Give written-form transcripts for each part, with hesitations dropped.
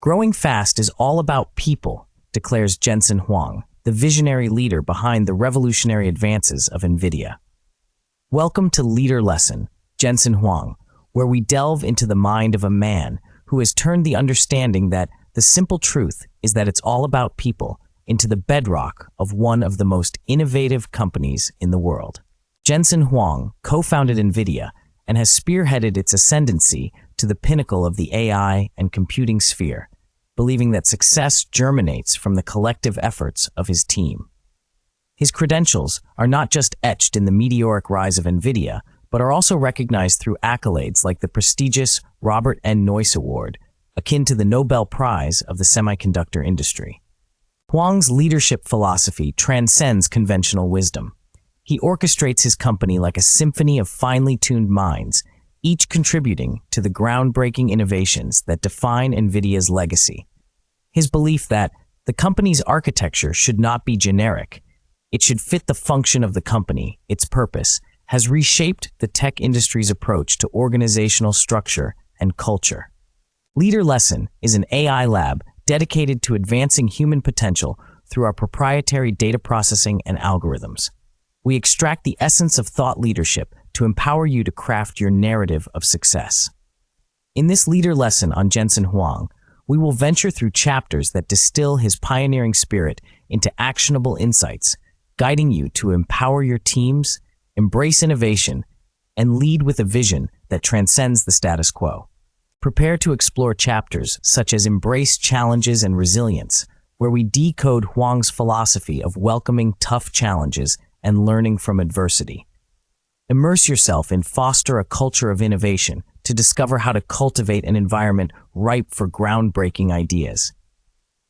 Growing fast is all about people, declares Jensen Huang, the visionary leader behind the revolutionary advances of NVIDIA. Welcome to Leader Lesson, Jensen Huang, where we delve into the mind of a man who has turned the understanding that the simple truth is that it's all about people into the bedrock of one of the most innovative companies in the world. Jensen Huang co-founded NVIDIA and has spearheaded its ascendancy to the pinnacle of the AI and computing sphere, believing that success germinates from the collective efforts of his team. His credentials are not just etched in the meteoric rise of NVIDIA, but are also recognized through accolades like the prestigious Robert N. Noyce Award, akin to the Nobel Prize of the semiconductor industry. Huang's leadership philosophy transcends conventional wisdom. He orchestrates his company like a symphony of finely tuned minds, each contributing to the groundbreaking innovations that define NVIDIA's legacy. His belief that the company's architecture should not be generic, it should fit the function of the company, its purpose, has reshaped the tech industry's approach to organizational structure and culture. Leader Lesson is an AI lab dedicated to advancing human potential through our proprietary data processing and algorithms. We extract the essence of thought leadership to empower you to craft your narrative of success. In this Leader Lesson on Jensen Huang, we will venture through chapters that distill his pioneering spirit into actionable insights, guiding you to empower your teams, embrace innovation, and lead with a vision that transcends the status quo. Prepare to explore chapters such as Embrace Challenges and Resilience, where we decode Huang's philosophy of welcoming tough challenges and learning from adversity. Immerse yourself in Foster a Culture of Innovation to discover how to cultivate an environment ripe for groundbreaking ideas.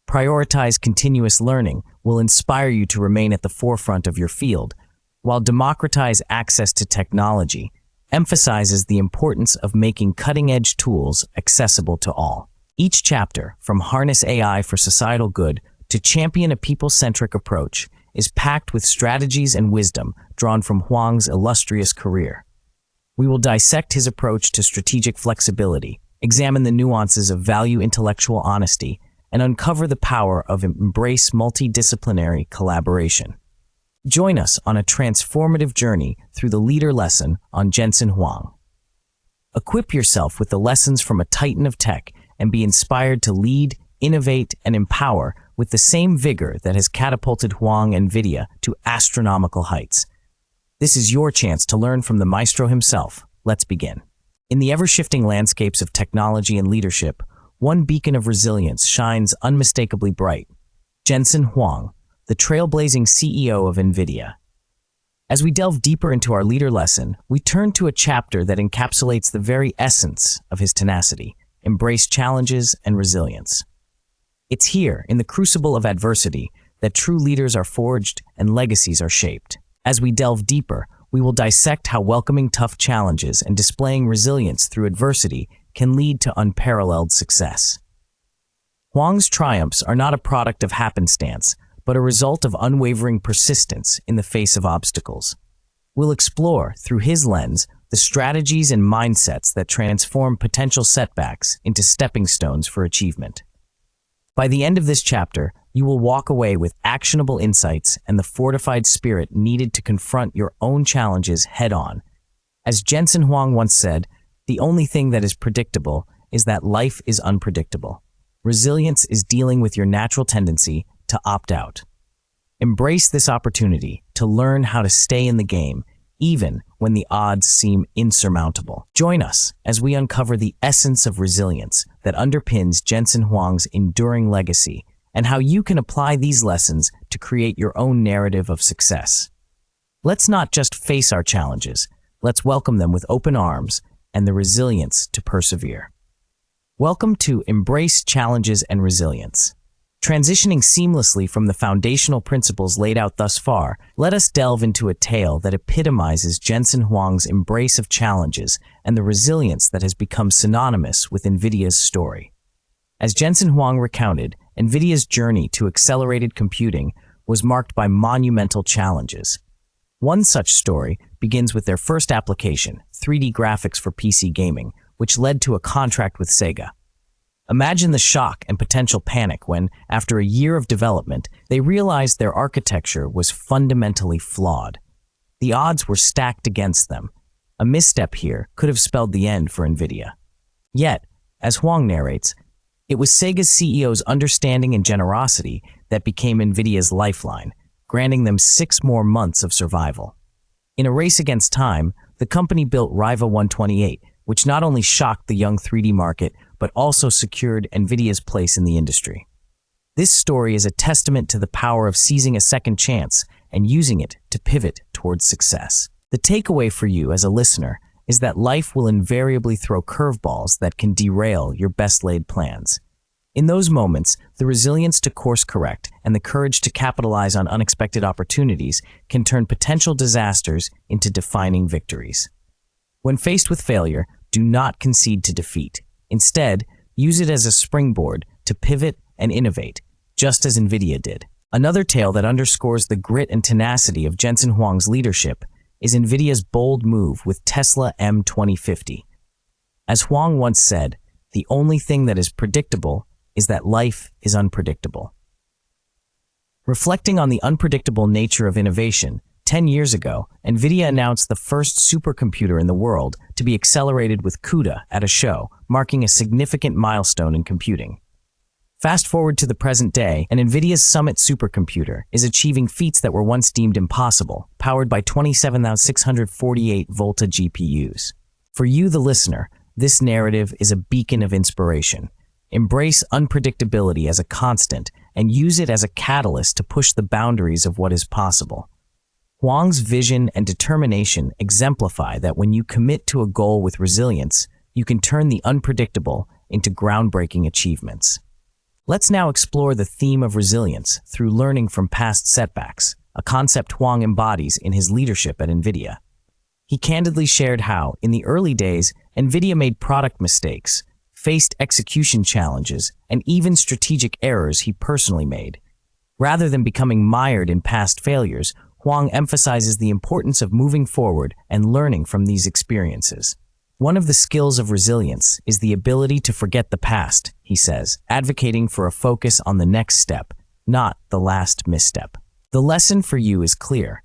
Prioritize Continuous Learning will inspire you to remain at the forefront of your field, while Democratize Access to Technology emphasizes the importance of making cutting-edge tools accessible to all. Each chapter, from Harness AI for Societal Good to Champion a People-Centric Approach, is packed with strategies and wisdom drawn from Huang's illustrious career. We will dissect his approach to strategic flexibility, examine the nuances of value intellectual honesty, and uncover the power of embrace multidisciplinary collaboration. Join us on a transformative journey through the Leader Lesson on Jensen Huang. Equip yourself with the lessons from a titan of tech and be inspired to lead, innovate, and empower with the same vigor that has catapulted Huang and NVIDIA to astronomical heights. This is your chance to learn from the maestro himself. Let's begin. In the ever-shifting landscapes of technology and leadership, one beacon of resilience shines unmistakably bright: Jensen Huang, the trailblazing CEO of NVIDIA. As we delve deeper into our Leader Lesson, we turn to a chapter that encapsulates the very essence of his tenacity: embrace challenges and resilience. It's here, in the crucible of adversity, that true leaders are forged and legacies are shaped. As we delve deeper, we will dissect how welcoming tough challenges and displaying resilience through adversity can lead to unparalleled success. Huang's triumphs are not a product of happenstance, but a result of unwavering persistence in the face of obstacles. We'll explore, through his lens, the strategies and mindsets that transform potential setbacks into stepping stones for achievement. By the end of this chapter, you will walk away with actionable insights and the fortified spirit needed to confront your own challenges head-on. As Jensen Huang once said, the only thing that is predictable is that life is unpredictable. Resilience is dealing with your natural tendency to opt out. Embrace this opportunity to learn how to stay in the game, even when the odds seem insurmountable. Join us as we uncover the essence of resilience that underpins Jensen Huang's enduring legacy and how you can apply these lessons to create your own narrative of success. Let's not just face our challenges, let's welcome them with open arms and the resilience to persevere. Welcome to Embrace Challenges and Resilience. Transitioning seamlessly from the foundational principles laid out thus far, let us delve into a tale that epitomizes Jensen Huang's embrace of challenges and the resilience that has become synonymous with NVIDIA's story. As Jensen Huang recounted, NVIDIA's journey to accelerated computing was marked by monumental challenges. One such story begins with their first application, 3D graphics for PC gaming, which led to a contract with Sega. Imagine the shock and potential panic when, after a year of development, they realized their architecture was fundamentally flawed. The odds were stacked against them. A misstep here could have spelled the end for NVIDIA. Yet, as Huang narrates, it was Sega's CEO's understanding and generosity that became NVIDIA's lifeline, granting them 6 more months of survival. In a race against time, the company built Riva 128, which not only shocked the young 3D market, but also secured NVIDIA's place in the industry. This story is a testament to the power of seizing a second chance and using it to pivot towards success. The takeaway for you as a listener is that life will invariably throw curveballs that can derail your best-laid plans. In those moments, the resilience to course correct and the courage to capitalize on unexpected opportunities can turn potential disasters into defining victories. When faced with failure, do not concede to defeat. Instead, use it as a springboard to pivot and innovate, just as NVIDIA did. Another tale that underscores the grit and tenacity of Jensen Huang's leadership is NVIDIA's bold move with Tesla M2050. As Huang once said, the only thing that is predictable is that life is unpredictable. Reflecting on the unpredictable nature of innovation, 10 years ago, NVIDIA announced the first supercomputer in the world to be accelerated with CUDA at a show, marking a significant milestone in computing. Fast forward to the present day, and NVIDIA's Summit supercomputer is achieving feats that were once deemed impossible, powered by 27,648 Volta GPUs. For you, the listener, this narrative is a beacon of inspiration. Embrace unpredictability as a constant and use it as a catalyst to push the boundaries of what is possible. Huang's vision and determination exemplify that when you commit to a goal with resilience, you can turn the unpredictable into groundbreaking achievements. Let's now explore the theme of resilience through learning from past setbacks, a concept Huang embodies in his leadership at NVIDIA. He candidly shared how, in the early days, NVIDIA made product mistakes, faced execution challenges, and even strategic errors he personally made. Rather than becoming mired in past failures, Huang emphasizes the importance of moving forward and learning from these experiences. One of the skills of resilience is the ability to forget the past, he says, advocating for a focus on the next step, not the last misstep. The lesson for you is clear.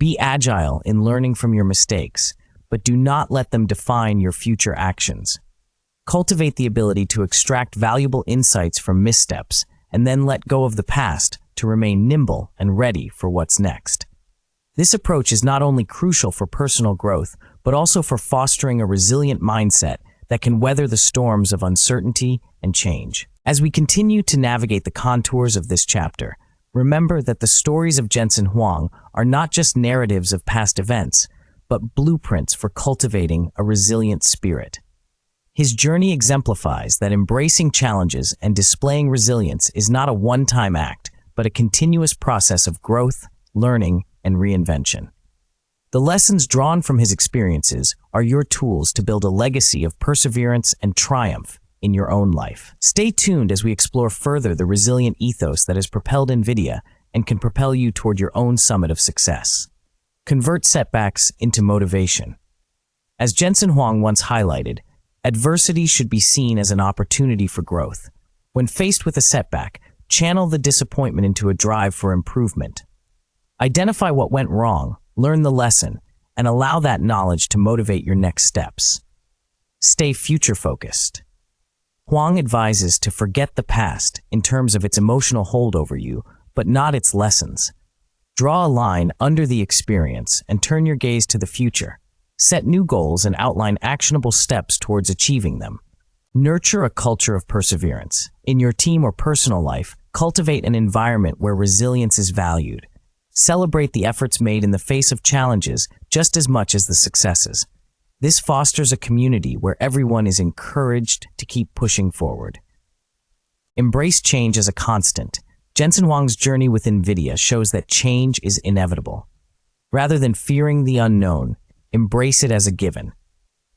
Be agile in learning from your mistakes, but do not let them define your future actions. Cultivate the ability to extract valuable insights from missteps and then let go of the past to remain nimble and ready for what's next. This approach is not only crucial for personal growth, but also for fostering a resilient mindset that can weather the storms of uncertainty and change. As we continue to navigate the contours of this chapter, remember that the stories of Jensen Huang are not just narratives of past events, but blueprints for cultivating a resilient spirit. His journey exemplifies that embracing challenges and displaying resilience is not a one-time act, but a continuous process of growth, learning, and reinvention. The lessons drawn from his experiences are your tools to build a legacy of perseverance and triumph in your own life. Stay tuned as we explore further the resilient ethos that has propelled NVIDIA and can propel you toward your own summit of success. Convert setbacks into motivation. As Jensen Huang once highlighted, adversity should be seen as an opportunity for growth. When faced with a setback, channel the disappointment into a drive for improvement. Identify what went wrong, learn the lesson, and allow that knowledge to motivate your next steps. Stay future-focused. Huang advises to forget the past in terms of its emotional hold over you, but not its lessons. Draw a line under the experience and turn your gaze to the future. Set new goals and outline actionable steps towards achieving them. Nurture a culture of perseverance. In your team or personal life, cultivate an environment where resilience is valued. Celebrate the efforts made in the face of challenges just as much as the successes. This fosters a community where everyone is encouraged to keep pushing forward. Embrace change as a constant. Jensen Huang's journey with NVIDIA shows that change is inevitable. Rather than fearing the unknown, embrace it as a given.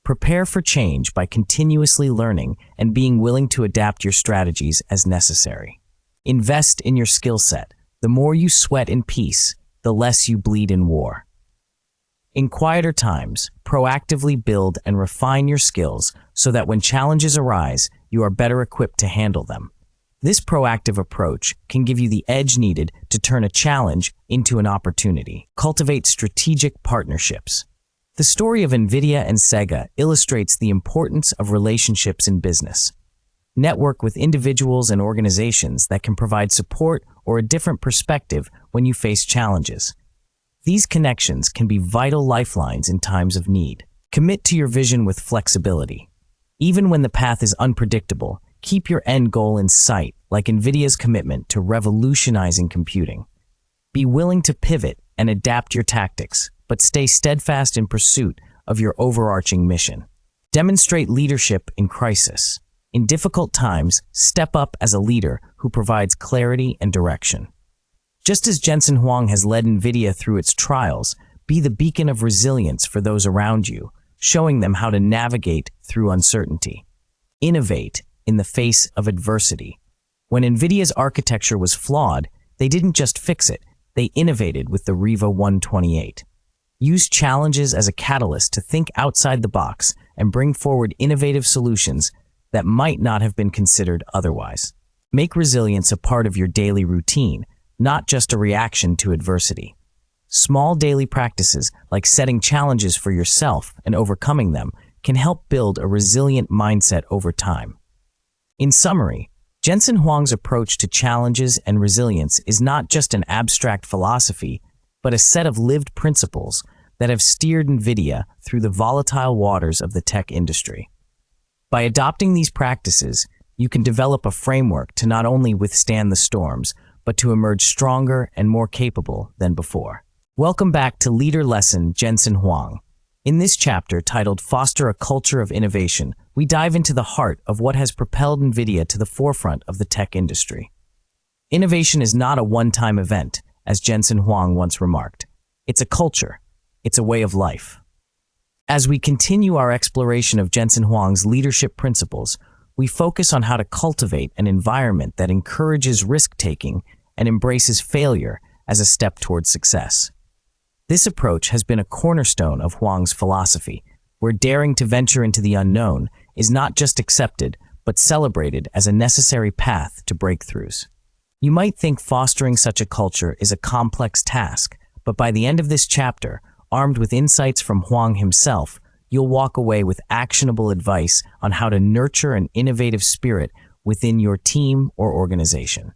Prepare for change by continuously learning and being willing to adapt your strategies as necessary. Invest in your skill set. The more you sweat in peace, the less you bleed in war. In quieter times, proactively build and refine your skills so that when challenges arise, you are better equipped to handle them. This proactive approach can give you the edge needed to turn a challenge into an opportunity. Cultivate strategic partnerships. The story of NVIDIA and Sega illustrates the importance of relationships in business. Network with individuals and organizations that can provide support or a different perspective when you face challenges. These connections can be vital lifelines in times of need. Commit to your vision with flexibility. Even when the path is unpredictable, keep your end goal in sight, like NVIDIA's commitment to revolutionizing computing. Be willing to pivot and adapt your tactics, but stay steadfast in pursuit of your overarching mission. Demonstrate leadership in crisis. In difficult times, step up as a leader who provides clarity and direction. Just as Jensen Huang has led NVIDIA through its trials, be the beacon of resilience for those around you, showing them how to navigate through uncertainty. Innovate in the face of adversity. When NVIDIA's architecture was flawed, they didn't just fix it, they innovated with the Riva 128. Use challenges as a catalyst to think outside the box and bring forward innovative solutions that might not have been considered otherwise. Make resilience a part of your daily routine, not just a reaction to adversity. Small daily practices like setting challenges for yourself and overcoming them can help build a resilient mindset over time. In summary, Jensen Huang's approach to challenges and resilience is not just an abstract philosophy, but a set of lived principles that have steered NVIDIA through the volatile waters of the tech industry. By adopting these practices, you can develop a framework to not only withstand the storms, but to emerge stronger and more capable than before. Welcome back to Leader Lesson Jensen Huang. In this chapter titled Foster a Culture of Innovation, we dive into the heart of what has propelled NVIDIA to the forefront of the tech industry. Innovation is not a one-time event, as Jensen Huang once remarked. It's a culture. It's a way of life. As we continue our exploration of Jensen Huang's leadership principles, we focus on how to cultivate an environment that encourages risk-taking and embraces failure as a step towards success. This approach has been a cornerstone of Huang's philosophy, where daring to venture into the unknown is not just accepted, but celebrated as a necessary path to breakthroughs. You might think fostering such a culture is a complex task, but by the end of this chapter, armed with insights from Huang himself, you'll walk away with actionable advice on how to nurture an innovative spirit within your team or organization.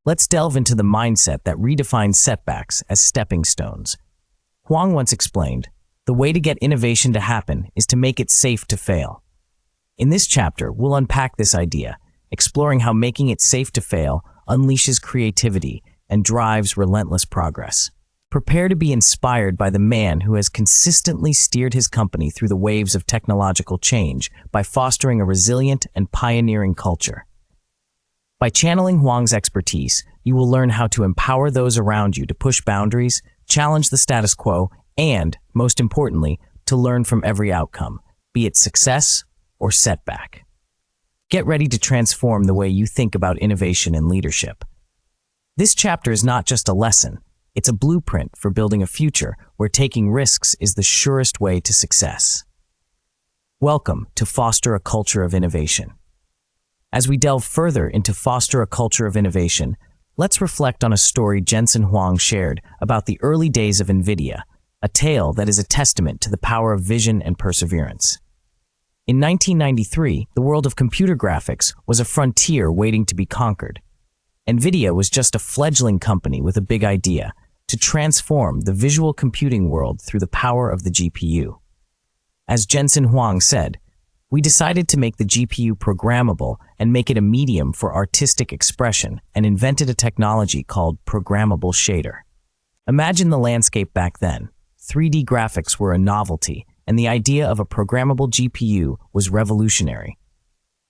Let's delve into the mindset that redefines setbacks as stepping stones. Huang once explained, "The way to get innovation to happen is to make it safe to fail." In this chapter, we'll unpack this idea, exploring how making it safe to fail unleashes creativity and drives relentless progress. Prepare to be inspired by the man who has consistently steered his company through the waves of technological change by fostering a resilient and pioneering culture. By channeling Huang's expertise, you will learn how to empower those around you to push boundaries, challenge the status quo, and, most importantly, to learn from every outcome, be it success or setback. Get ready to transform the way you think about innovation and leadership. This chapter is not just a lesson, it's a blueprint for building a future where taking risks is the surest way to success. Welcome to Foster a Culture of Innovation. As we delve further into Foster a Culture of Innovation, let's reflect on a story Jensen Huang shared about the early days of NVIDIA, a tale that is a testament to the power of vision and perseverance. In 1993, the world of computer graphics was a frontier waiting to be conquered. NVIDIA was just a fledgling company with a big idea: to transform the visual computing world through the power of the GPU. As Jensen Huang said, "We decided to make the GPU programmable and make it a medium for artistic expression and invented a technology called programmable shader." Imagine the landscape back then. 3D graphics were a novelty, and the idea of a programmable GPU was revolutionary.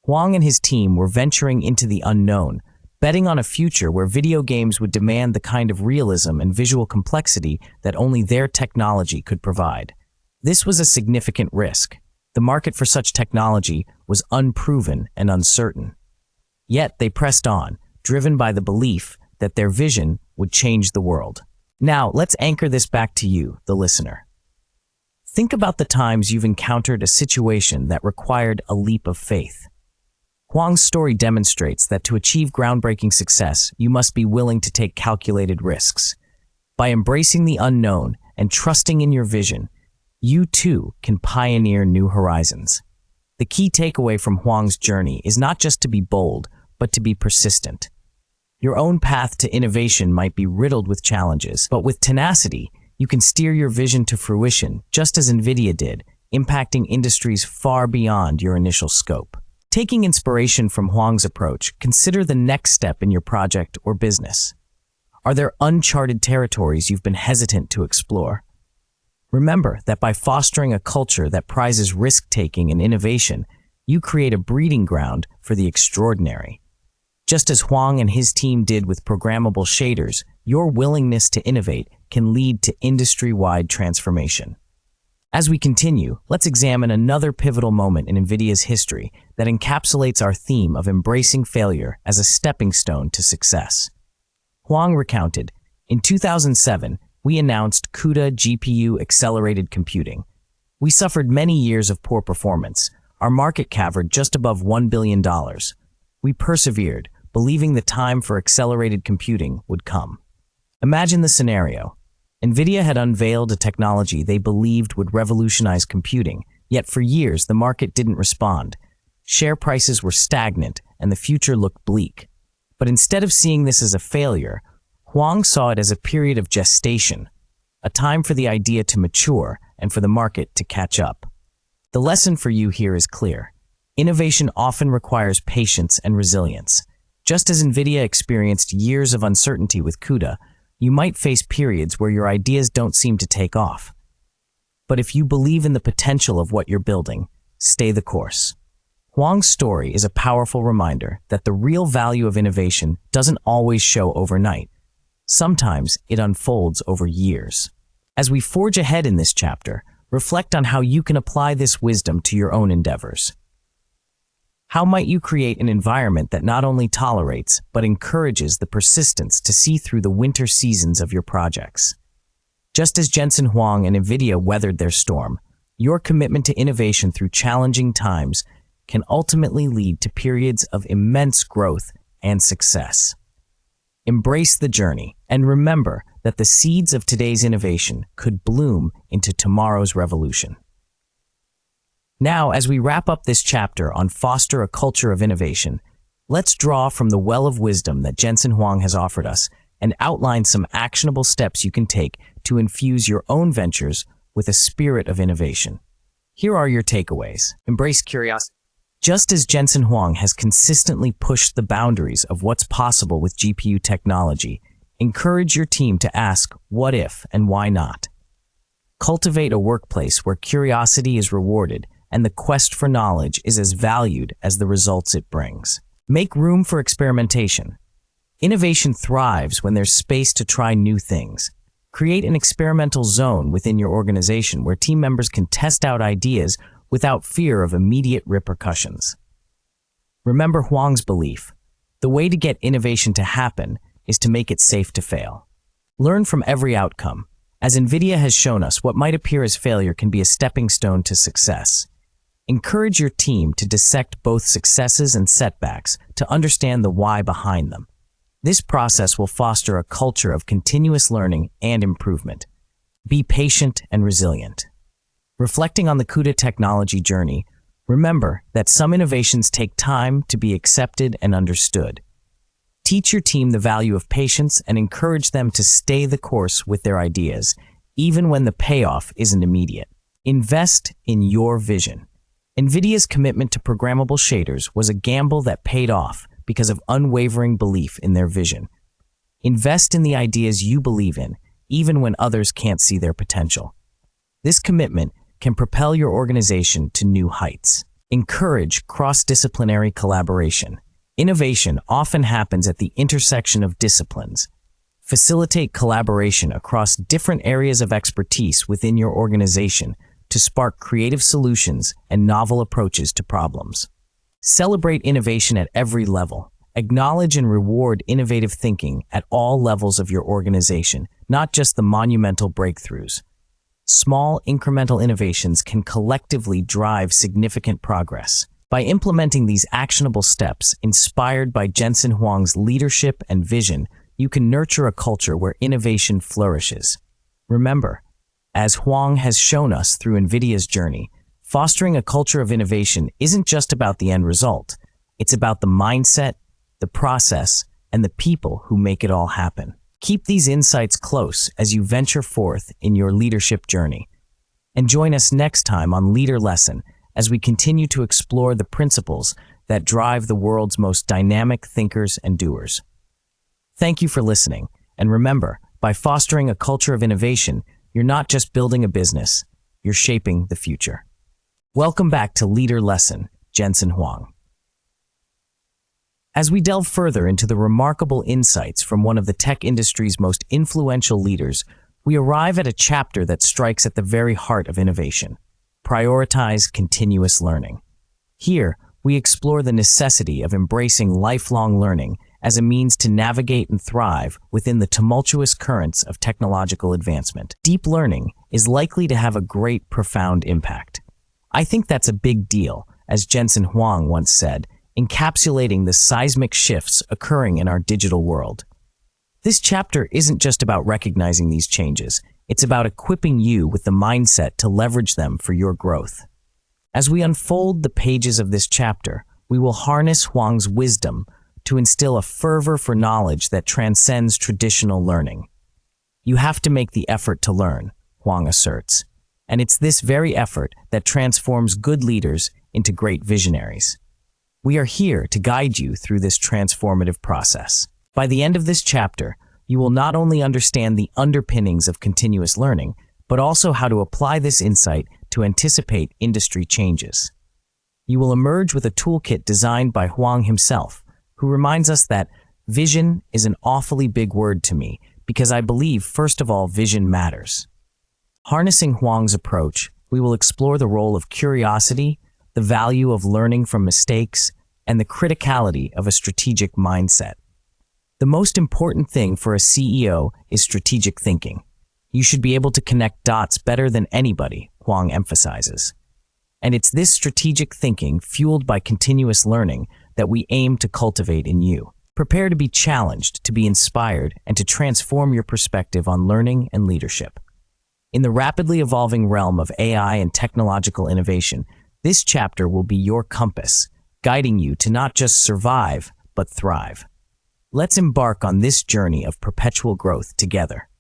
Huang and his team were venturing into the unknown, betting on a future where video games would demand the kind of realism and visual complexity that only their technology could provide. This was a significant risk. The market for such technology was unproven and uncertain. Yet they pressed on, driven by the belief that their vision would change the world. Now, let's anchor this back to you, the listener. Think about the times you've encountered a situation that required a leap of faith. Huang's story demonstrates that to achieve groundbreaking success, you must be willing to take calculated risks. By embracing the unknown and trusting in your vision, you too can pioneer new horizons. The key takeaway from Huang's journey is not just to be bold, but to be persistent. Your own path to innovation might be riddled with challenges, but with tenacity, you can steer your vision to fruition, just as NVIDIA did, impacting industries far beyond your initial scope. Taking inspiration from Huang's approach, consider the next step in your project or business. Are there uncharted territories you've been hesitant to explore? Remember that by fostering a culture that prizes risk-taking and innovation, you create a breeding ground for the extraordinary. Just as Huang and his team did with programmable shaders, your willingness to innovate can lead to industry-wide transformation. As we continue, let's examine another pivotal moment in NVIDIA's history that encapsulates our theme of embracing failure as a stepping stone to success. Huang recounted, "In 2007, we announced CUDA GPU accelerated computing. We suffered many years of poor performance. Our market covered just above $1 billion. We persevered, believing the time for accelerated computing would come." Imagine the scenario. NVIDIA had unveiled a technology they believed would revolutionize computing, yet for years the market didn't respond. Share prices were stagnant and the future looked bleak. But instead of seeing this as a failure, Huang saw it as a period of gestation, a time for the idea to mature and for the market to catch up. The lesson for you here is clear. Innovation often requires patience and resilience. Just as NVIDIA experienced years of uncertainty with CUDA, you might face periods where your ideas don't seem to take off. But if you believe in the potential of what you're building, stay the course. Huang's story is a powerful reminder that the real value of innovation doesn't always show overnight. Sometimes it unfolds over years. As we forge ahead in this chapter, reflect on how you can apply this wisdom to your own endeavors. How might you create an environment that not only tolerates, but encourages the persistence to see through the winter seasons of your projects? Just as Jensen Huang and NVIDIA weathered their storm, your commitment to innovation through challenging times can ultimately lead to periods of immense growth and success. Embrace the journey, and remember that the seeds of today's innovation could bloom into tomorrow's revolution. Now, as we wrap up this chapter on foster a culture of innovation, let's draw from the well of wisdom that Jensen Huang has offered us and outline some actionable steps you can take to infuse your own ventures with a spirit of innovation. Here are your takeaways. Embrace curiosity. Just as Jensen Huang has consistently pushed the boundaries of what's possible with GPU technology, encourage your team to ask what if and why not. Cultivate a workplace where curiosity is rewarded and the quest for knowledge is as valued as the results it brings. Make room for experimentation. Innovation thrives when there's space to try new things. Create an experimental zone within your organization where team members can test out ideas without fear of immediate repercussions. Remember Huang's belief: the way to get innovation to happen is to make it safe to fail. Learn from every outcome. As NVIDIA has shown us, what might appear as failure can be a stepping stone to success. Encourage your team to dissect both successes and setbacks to understand the why behind them. This process will foster a culture of continuous learning and improvement. Be patient and resilient. Reflecting on the CUDA technology journey, remember that some innovations take time to be accepted and understood. Teach your team the value of patience and encourage them to stay the course with their ideas, even when the payoff isn't immediate. Invest in your vision. NVIDIA's commitment to programmable shaders was a gamble that paid off because of unwavering belief in their vision. Invest in the ideas you believe in, even when others can't see their potential. This commitment can propel your organization to new heights. Encourage cross-disciplinary collaboration. Innovation often happens at the intersection of disciplines. Facilitate collaboration across different areas of expertise within your organization to spark creative solutions and novel approaches to problems. Celebrate innovation at every level. Acknowledge and reward innovative thinking at all levels of your organization, not just the monumental breakthroughs. Small, incremental innovations can collectively drive significant progress. By implementing these actionable steps inspired by Jensen Huang's leadership and vision, you can nurture a culture where innovation flourishes. Remember, as Huang has shown us through NVIDIA's journey, fostering a culture of innovation isn't just about the end result. It's about the mindset, the process, and the people who make it all happen. Keep these insights close as you venture forth in your leadership journey. And join us next time on Leader Lesson as we continue to explore the principles that drive the world's most dynamic thinkers and doers. Thank you for listening, and remember, by fostering a culture of innovation, you're not just building a business, you're shaping the future. Welcome back to Leader Lesson, Jensen Huang. As we delve further into the remarkable insights from one of the tech industry's most influential leaders, we arrive at a chapter that strikes at the very heart of innovation: prioritize continuous learning. Here, we explore the necessity of embracing lifelong learning as a means to navigate and thrive within the tumultuous currents of technological advancement. Deep learning is likely to have a great, profound impact. I think that's a big deal, as Jensen Huang once said, encapsulating the seismic shifts occurring in our digital world. This chapter isn't just about recognizing these changes, it's about equipping you with the mindset to leverage them for your growth. As we unfold the pages of this chapter, we will harness Huang's wisdom to instill a fervor for knowledge that transcends traditional learning. You have to make the effort to learn, Huang asserts, and it's this very effort that transforms good leaders into great visionaries. We are here to guide you through this transformative process. By the end of this chapter, you will not only understand the underpinnings of continuous learning, but also how to apply this insight to anticipate industry changes. You will emerge with a toolkit designed by Huang himself, who reminds us that vision is an awfully big word to me, because I believe, first of all, vision matters. Harnessing Huang's approach, we will explore the role of curiosity, the value of learning from mistakes, and the criticality of a strategic mindset. The most important thing for a CEO is strategic thinking. You should be able to connect dots better than anybody, Huang emphasizes. And it's this strategic thinking, fueled by continuous learning, that we aim to cultivate in you. Prepare to be challenged, to be inspired, and to transform your perspective on learning and leadership. In the rapidly evolving realm of AI and technological innovation, this chapter will be your compass, guiding you to not just survive, but thrive. Let's embark on this journey of perpetual growth together.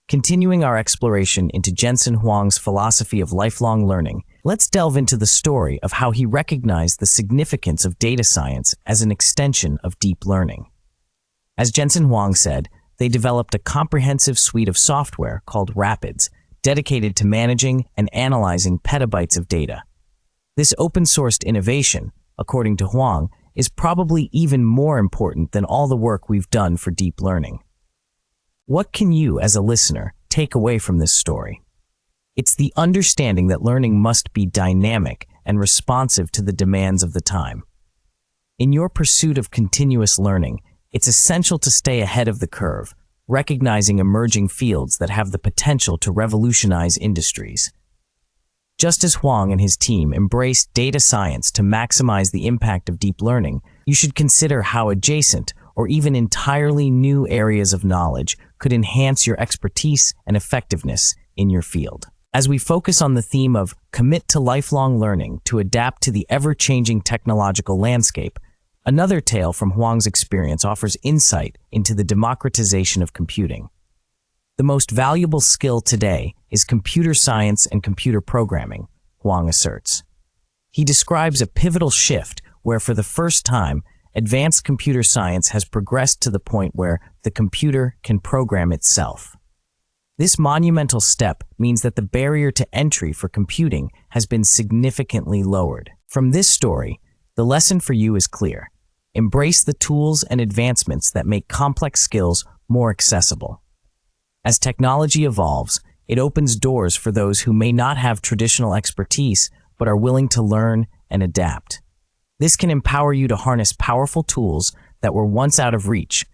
Continuing our exploration into Jensen Huang's philosophy of lifelong learning, let's delve into the story of how he recognized the significance of data science as an extension of deep learning. As Jensen Huang said, they developed a comprehensive suite of software called Rapids, dedicated to managing and analyzing petabytes of data. This open-sourced innovation, according to Huang, is probably even more important than all the work we've done for deep learning. What can you, as a listener, take away from this story? It's the understanding that learning must be dynamic and responsive to the demands of the time. In your pursuit of continuous learning, it's essential to stay ahead of the curve, recognizing emerging fields that have the potential to revolutionize industries. Just as Huang and his team embraced data science to maximize the impact of deep learning, you should consider how adjacent or even entirely new areas of knowledge could enhance your expertise and effectiveness in your field. As we focus on the theme of commit to lifelong learning to adapt to the ever-changing technological landscape, another tale from Huang's experience offers insight into the democratization of computing. The most valuable skill today is computer science and computer programming, Huang asserts. He describes a pivotal shift where, for the first time, advanced computer science has progressed to the point where the computer can program itself. This monumental step means that the barrier to entry for computing has been significantly lowered. From this story, the lesson for you is clear. Embrace the tools and advancements that make complex skills more accessible. As technology evolves, it opens doors for those who may not have traditional expertise but are willing to learn and adapt. This can empower you to harness powerful tools that were once out of reach,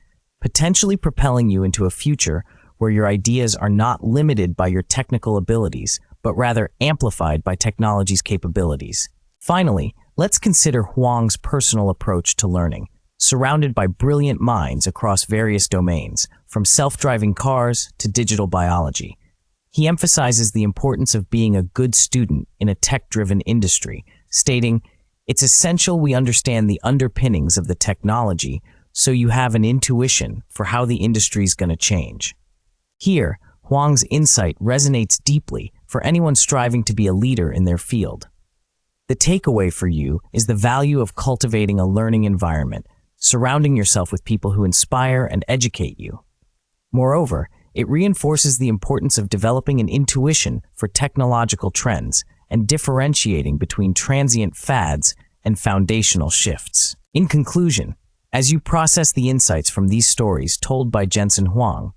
potentially propelling you into a future where your ideas are not limited by your technical abilities, but rather amplified by technology's capabilities. Finally, let's consider Huang's personal approach to learning. Surrounded by brilliant minds across various domains, from self-driving cars to digital biology, he emphasizes the importance of being a good student in a tech-driven industry, stating, "It's essential we understand the underpinnings of the technology so you have an intuition for how the industry's going to change." Here, Huang's insight resonates deeply for anyone striving to be a leader in their field. The takeaway for you is the value of cultivating a learning environment, surrounding yourself with people who inspire and educate you. Moreover, it reinforces the importance of developing an intuition for technological trends and differentiating between transient fads and foundational shifts. In conclusion, as you process the insights from these stories told by Jensen Huang,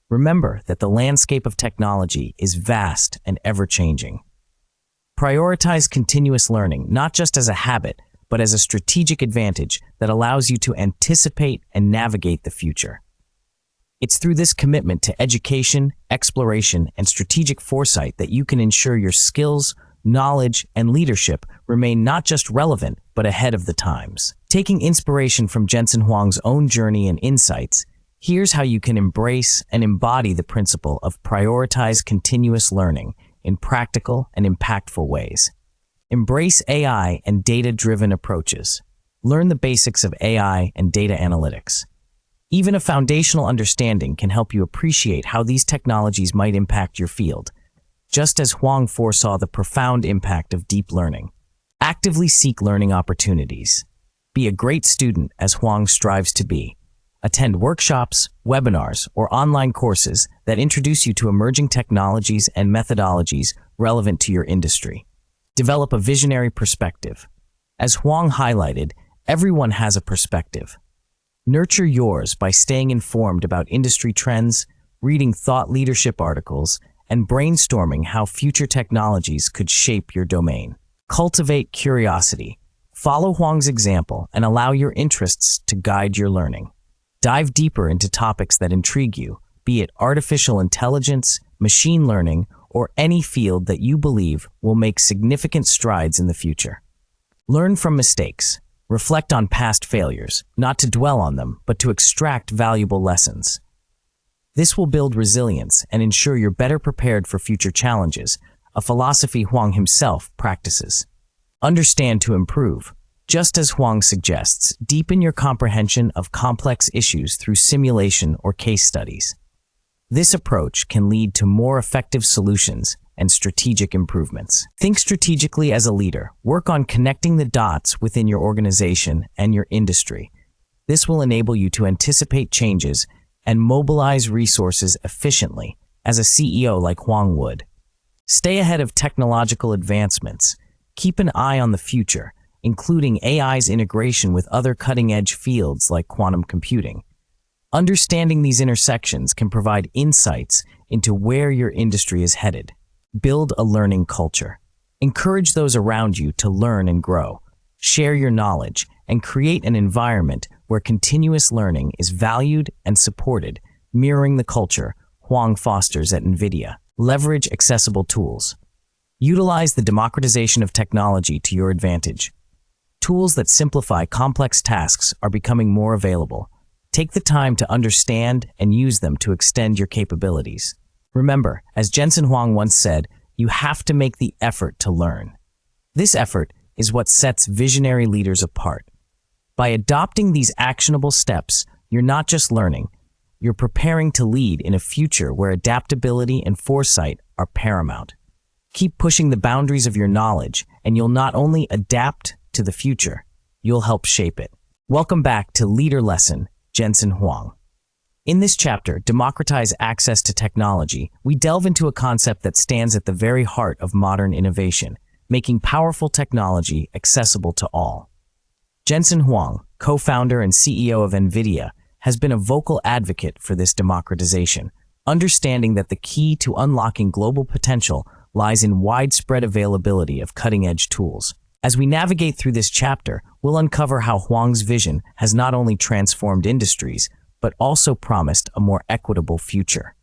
remember that the landscape of technology is vast and ever-changing. Prioritize continuous learning not just as a habit, but as a strategic advantage that allows you to anticipate and navigate the future. It's through this commitment to education, exploration, and strategic foresight that you can ensure your skills, knowledge, and leadership remain not just relevant, but ahead of the times. Taking inspiration from Jensen Huang's own journey and insights, here's how you can embrace and embody the principle of prioritize continuous learning in practical and impactful ways. Embrace AI and data-driven approaches. Learn the basics of AI and data analytics. Even a foundational understanding can help you appreciate how these technologies might impact your field, just as Huang foresaw the profound impact of deep learning. Actively seek learning opportunities. Be a great student as Huang strives to be. Attend workshops, webinars, or online courses that introduce you to emerging technologies and methodologies relevant to your industry. Develop a visionary perspective. As Huang highlighted, everyone has a perspective. Nurture yours by staying informed about industry trends, reading thought leadership articles, and brainstorming how future technologies could shape your domain. Cultivate curiosity. Follow Huang's example and allow your interests to guide your learning. Dive deeper into topics that intrigue you, be it artificial intelligence, machine learning, or any field that you believe will make significant strides in the future. Learn from mistakes. Reflect on past failures, not to dwell on them, but to extract valuable lessons. This will build resilience and ensure you're better prepared for future challenges, a philosophy Huang himself practices. Understand to improve. Just as Huang suggests, deepen your comprehension of complex issues through simulation or case studies. This approach can lead to more effective solutions and strategic improvements. Think strategically as a leader. Work on connecting the dots within your organization and your industry. This will enable you to anticipate changes and mobilize resources efficiently, as a CEO like Huang would. Stay ahead of technological advancements. Keep an eye on the future, including AI's integration with other cutting-edge fields like quantum computing. Understanding these intersections can provide insights into where your industry is headed. Build a learning culture. Encourage those around you to learn and grow. Share your knowledge and create an environment where continuous learning is valued and supported, mirroring the culture Huang fosters at NVIDIA. Leverage accessible tools. Utilize the democratization of technology to your advantage. Tools that simplify complex tasks are becoming more available. Take the time to understand and use them to extend your capabilities. Remember, as Jensen Huang once said, you have to make the effort to learn. This effort is what sets visionary leaders apart. By adopting these actionable steps, you're not just learning, you're preparing to lead in a future where adaptability and foresight are paramount. Keep pushing the boundaries of your knowledge, and you'll not only adapt to the future, you'll help shape it. Welcome back to Leader Lesson, Jensen Huang. In this chapter, Democratize Access to Technology, we delve into a concept that stands at the very heart of modern innovation, making powerful technology accessible to all. Jensen Huang, co-founder and CEO of NVIDIA, has been a vocal advocate for this democratization, understanding that the key to unlocking global potential lies in widespread availability of cutting-edge tools. As we navigate through this chapter, we'll uncover how Huang's vision has not only transformed industries, but also promised a more equitable future.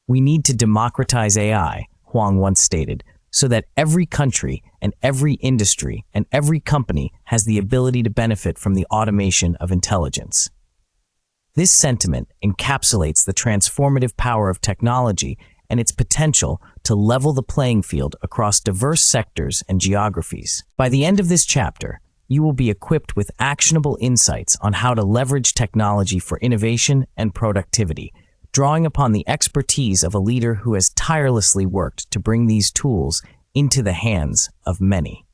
We need to democratize AI, Huang once stated, so that every country and every industry and every company has the ability to benefit from the automation of intelligence. This sentiment encapsulates the transformative power of technology and its potential to level the playing field across diverse sectors and geographies. By the end of this chapter, you will be equipped with actionable insights on how to leverage technology for innovation and productivity, drawing upon the expertise of a leader who has tirelessly worked to bring these tools into the hands of many.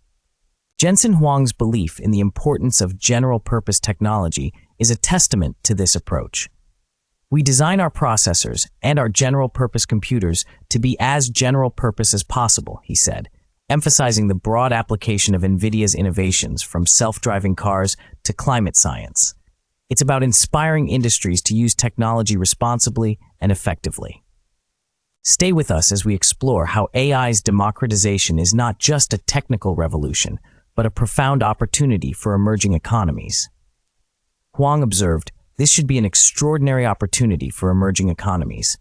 Jensen Huang's belief in the importance of general-purpose technology is a testament to this approach. We design our processors and our general-purpose computers to be as general-purpose as possible, he said, emphasizing the broad application of NVIDIA's innovations from self-driving cars to climate science. It's about inspiring industries to use technology responsibly and effectively. Stay with us as we explore how AI's democratization is not just a technical revolution, but a profound opportunity for emerging economies. Huang observed, "This should be an extraordinary opportunity for emerging economies.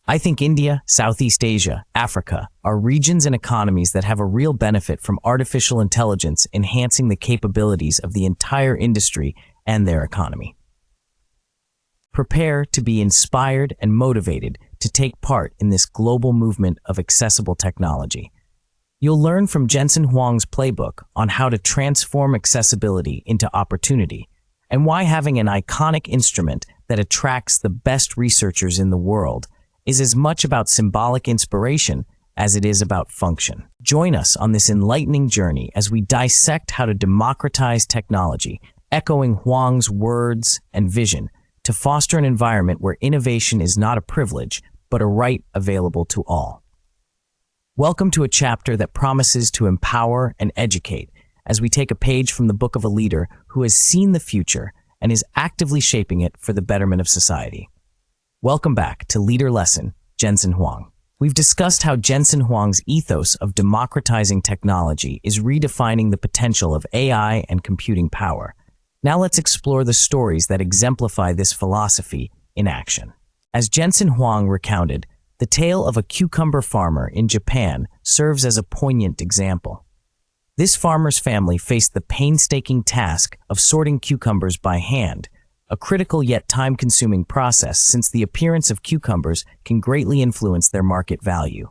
I think India, Southeast Asia, Africa are regions and economies that have a real benefit from artificial intelligence enhancing the capabilities of the entire industry and their economy." Prepare to be inspired and motivated to take part in this global movement of accessible technology. You'll learn from Jensen Huang's playbook on how to transform accessibility into opportunity, and why having an iconic instrument that attracts the best researchers in the world is as much about symbolic inspiration as it is about function. Join us on this enlightening journey as we dissect how to democratize technology, echoing Huang's words and vision to foster an environment where innovation is not a privilege, but a right available to all. Welcome to a chapter that promises to empower and educate as we take a page from the book of a leader who has seen the future and is actively shaping it for the betterment of society. Welcome back to Leader Lesson, Jensen Huang. We've discussed how Jensen Huang's ethos of democratizing technology is redefining the potential of AI and computing power. Now let's explore the stories that exemplify this philosophy in action. As Jensen Huang recounted, the tale of a cucumber farmer in Japan serves as a poignant example. This farmer's family faced the painstaking task of sorting cucumbers by hand, a critical yet time-consuming process since the appearance of cucumbers can greatly influence their market value.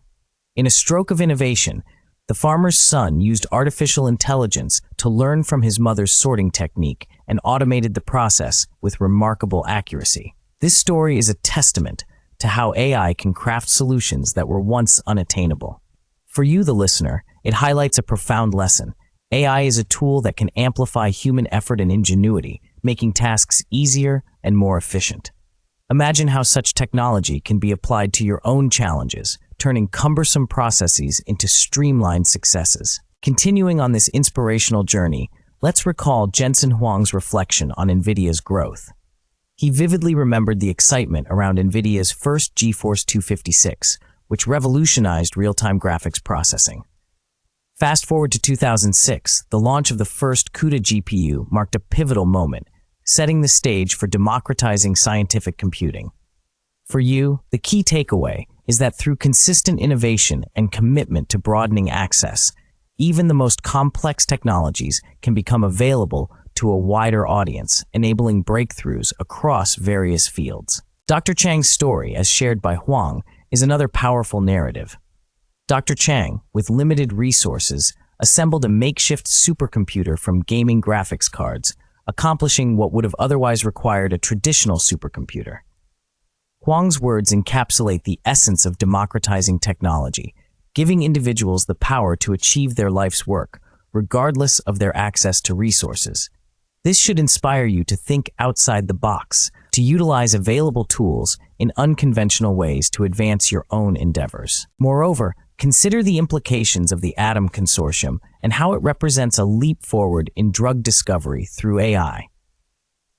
In a stroke of innovation, the farmer's son used artificial intelligence to learn from his mother's sorting technique and automated the process with remarkable accuracy. This story is a testament to how AI can craft solutions that were once unattainable. For you, the listener, it highlights a profound lesson. AI is a tool that can amplify human effort and ingenuity, making tasks easier and more efficient. Imagine how such technology can be applied to your own challenges, turning cumbersome processes into streamlined successes. Continuing on this inspirational journey, let's recall Jensen Huang's reflection on NVIDIA's growth. He vividly remembered the excitement around NVIDIA's first GeForce 256, which revolutionized real-time graphics processing. Fast forward to 2006, the launch of the first CUDA GPU marked a pivotal moment, setting the stage for democratizing scientific computing. For you, the key takeaway is that through consistent innovation and commitment to broadening access, even the most complex technologies can become available to a wider audience, enabling breakthroughs across various fields. Dr. Chang's story, as shared by Huang, is another powerful narrative. Dr. Chang, with limited resources, assembled a makeshift supercomputer from gaming graphics cards, accomplishing what would have otherwise required a traditional supercomputer. Huang's words encapsulate the essence of democratizing technology, giving individuals the power to achieve their life's work, regardless of their access to resources. This should inspire you to think outside the box, to utilize available tools in unconventional ways to advance your own endeavors. Moreover, consider the implications of the Atom Consortium and how it represents a leap forward in drug discovery through AI.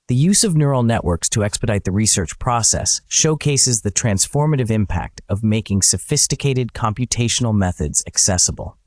The use of neural networks to expedite the research process showcases the transformative impact of making sophisticated computational methods accessible.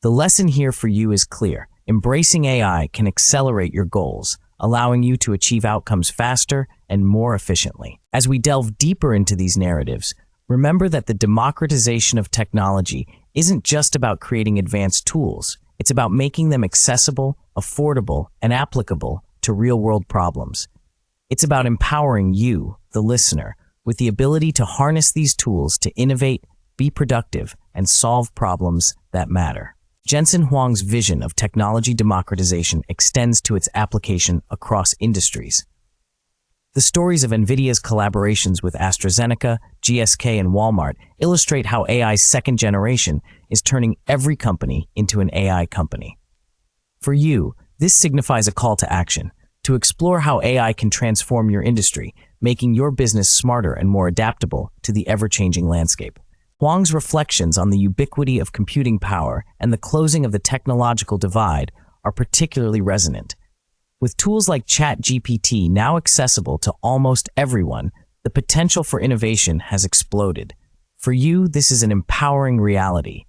The lesson here for you is clear. Embracing AI can accelerate your goals, allowing you to achieve outcomes faster and more efficiently. As we delve deeper into these narratives, Remember that the democratization of technology isn't just about creating advanced tools. It's about making them accessible, affordable, and applicable to real-world problems. It's about empowering you, the listener, with the ability to harness these tools to innovate, be productive, and solve problems that matter. Jensen Huang's vision of technology democratization extends to its application across industries. The stories of NVIDIA's collaborations with AstraZeneca, GSK, and Walmart illustrate how AI's second generation is turning every company into an AI company. For you, this signifies a call to action, to explore how AI can transform your industry, making your business smarter and more adaptable to the ever-changing landscape. Huang's reflections on the ubiquity of computing power and the closing of the technological divide are particularly resonant. With tools like ChatGPT now accessible to almost everyone, the potential for innovation has exploded. For you, this is an empowering reality.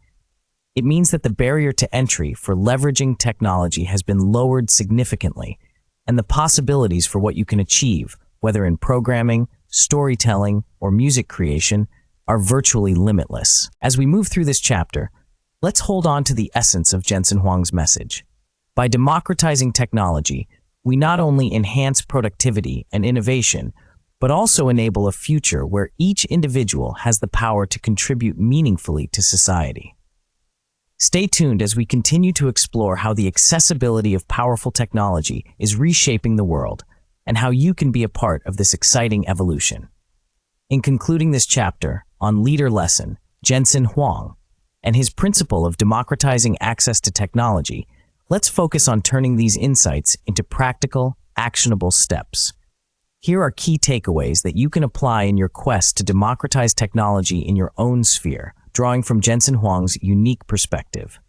It means that the barrier to entry for leveraging technology has been lowered significantly, and the possibilities for what you can achieve, whether in programming, storytelling, or music creation, are virtually limitless. As we move through this chapter, let's hold on to the essence of Jensen Huang's message. By democratizing technology, we not only enhance productivity and innovation, but also enable a future where each individual has the power to contribute meaningfully to society. Stay tuned as we continue to explore how the accessibility of powerful technology is reshaping the world and how you can be a part of this exciting evolution. In concluding this chapter on Leader Lesson, Jensen Huang, and his principle of democratizing access to technology, let's focus on turning these insights into practical, actionable steps. Here are key takeaways that you can apply in your quest to democratize technology in your own sphere, drawing from Jensen Huang's unique perspective.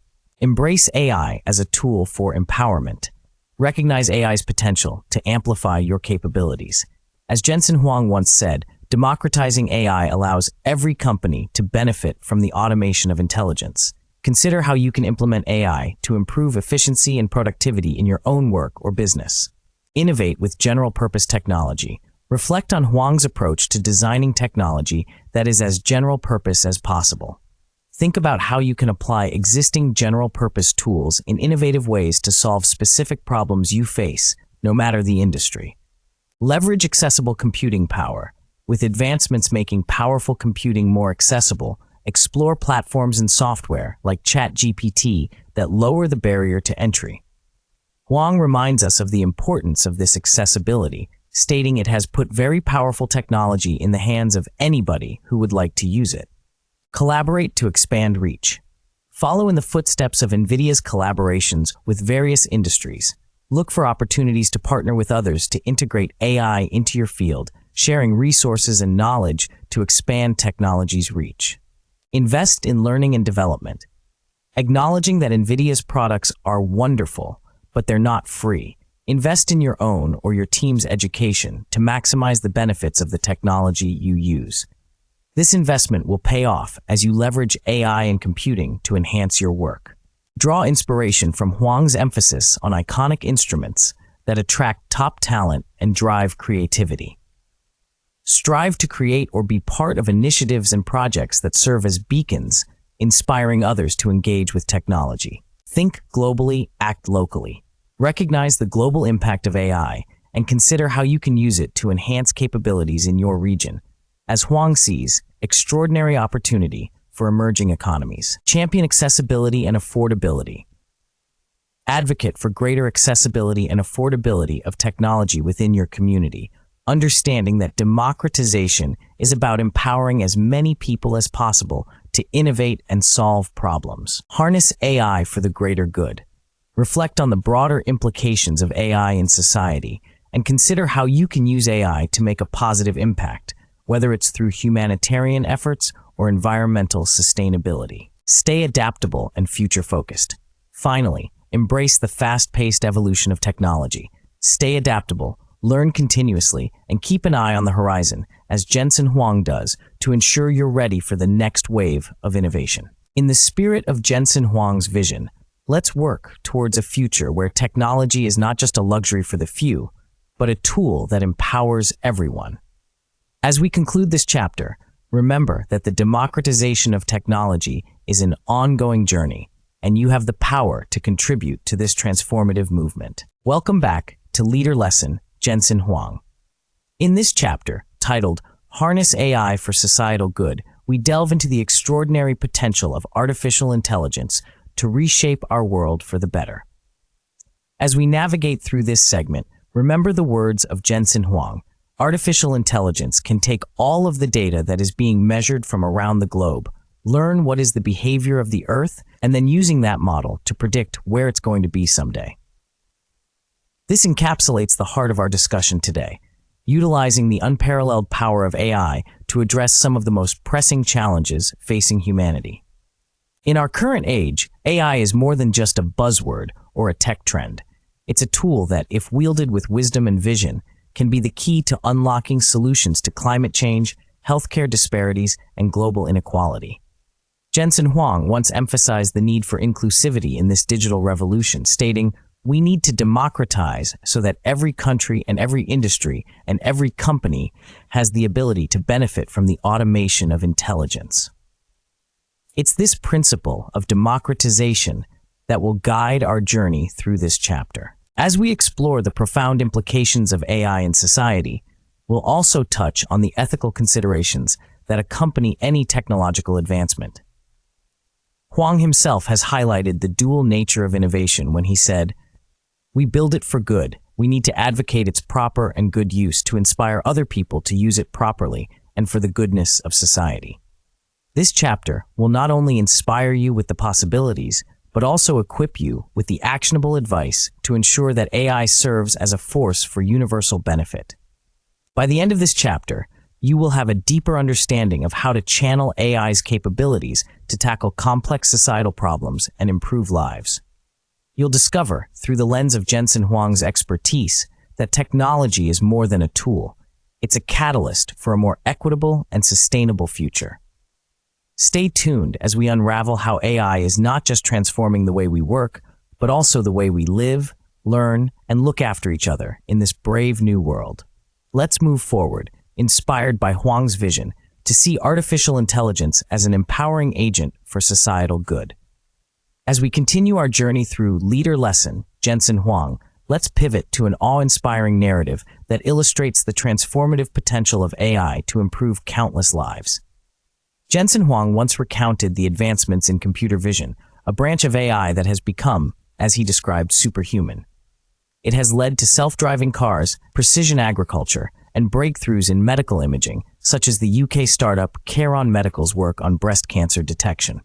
Embrace AI as a tool for empowerment. Recognize AI's potential to amplify your capabilities. As Jensen Huang once said, democratizing AI allows every company to benefit from the automation of intelligence. Consider how you can implement AI to improve efficiency and productivity in your own work or business. Innovate with general-purpose technology. Reflect on Huang's approach to designing technology that is as general-purpose as possible. Think about how you can apply existing general-purpose tools in innovative ways to solve specific problems you face, no matter the industry. Leverage accessible computing power. With advancements making powerful computing more accessible, explore platforms and software like ChatGPT that lower the barrier to entry. Huang reminds us of the importance of this accessibility, stating it has put very powerful technology in the hands of anybody who would like to use it. Collaborate to expand reach. Follow in the footsteps of NVIDIA's collaborations with various industries. Look for opportunities to partner with others to integrate AI into your field, sharing resources and knowledge to expand technology's reach. Invest in learning and development. Acknowledging that NVIDIA's products are wonderful, but they're not free. Invest in your own or your team's education to maximize the benefits of the technology you use. This investment will pay off as you leverage AI and computing to enhance your work. Draw inspiration from Huang's emphasis on iconic instruments that attract top talent and drive creativity. Strive to create or be part of initiatives and projects that serve as beacons, inspiring others to engage with technology. Think globally, act locally. Recognize the global impact of AI and consider how you can use it to enhance capabilities in your region. As Huang sees, extraordinary opportunity for emerging economies. Champion accessibility and affordability. Advocate for greater accessibility and affordability of technology within your community, understanding that democratization is about empowering as many people as possible to innovate and solve problems. Harness AI for the greater good. Reflect on the broader implications of AI in society and consider how you can use AI to make a positive impact, whether it's through humanitarian efforts or environmental sustainability. Stay adaptable and future-focused. Finally, embrace the fast-paced evolution of technology. Stay adaptable, learn continuously, and keep an eye on the horizon, as Jensen Huang does, to ensure you're ready for the next wave of innovation. In the spirit of Jensen Huang's vision, let's work towards a future where technology is not just a luxury for the few, but a tool that empowers everyone. As we conclude this chapter, Remember that the democratization of technology is an ongoing journey, and you have the power to contribute to this transformative movement. Welcome back to Leader Lesson, Jensen Huang. In this chapter, titled Harness AI for Societal Good, we delve into the extraordinary potential of artificial intelligence to reshape our world for the better. As we navigate through this segment, remember the words of Jensen Huang. Artificial intelligence can take all of the data that is being measured from around the globe, learn what is the behavior of the Earth, and then using that model to predict where it's going to be someday. This encapsulates the heart of our discussion today, utilizing the unparalleled power of AI to address some of the most pressing challenges facing humanity. In our current age, AI is more than just a buzzword or a tech trend. It's a tool that, if wielded with wisdom and vision, can be the key to unlocking solutions to climate change, healthcare disparities, and global inequality. Jensen Huang once emphasized the need for inclusivity in this digital revolution, stating, "We need to democratize so that every country and every industry and every company has the ability to benefit from the automation of intelligence." It's this principle of democratization that will guide our journey through this chapter. As we explore the profound implications of AI in society, we'll also touch on the ethical considerations that accompany any technological advancement. Huang himself has highlighted the dual nature of innovation when he said, "We build it for good. We need to advocate its proper and good use to inspire other people to use it properly and for the goodness of society." This chapter will not only inspire you with the possibilities, but also equip you with the actionable advice to ensure that AI serves as a force for universal benefit. By the end of this chapter, you will have a deeper understanding of how to channel AI's capabilities to tackle complex societal problems and improve lives. You'll discover, through the lens of Jensen Huang's expertise, that technology is more than a tool. It's a catalyst for a more equitable and sustainable future. Stay tuned as we unravel how AI is not just transforming the way we work, but also the way we live, learn, and look after each other in this brave new world. Let's move forward, inspired by Huang's vision, to see artificial intelligence as an empowering agent for societal good. As we continue our journey through Leader Lesson, Jensen Huang, let's pivot to an awe-inspiring narrative that illustrates the transformative potential of AI to improve countless lives. Jensen Huang once recounted the advancements in computer vision, a branch of AI that has become, as he described, superhuman. It has led to self-driving cars, precision agriculture, and breakthroughs in medical imaging, such as the UK startup Caron Medical's work on breast cancer detection.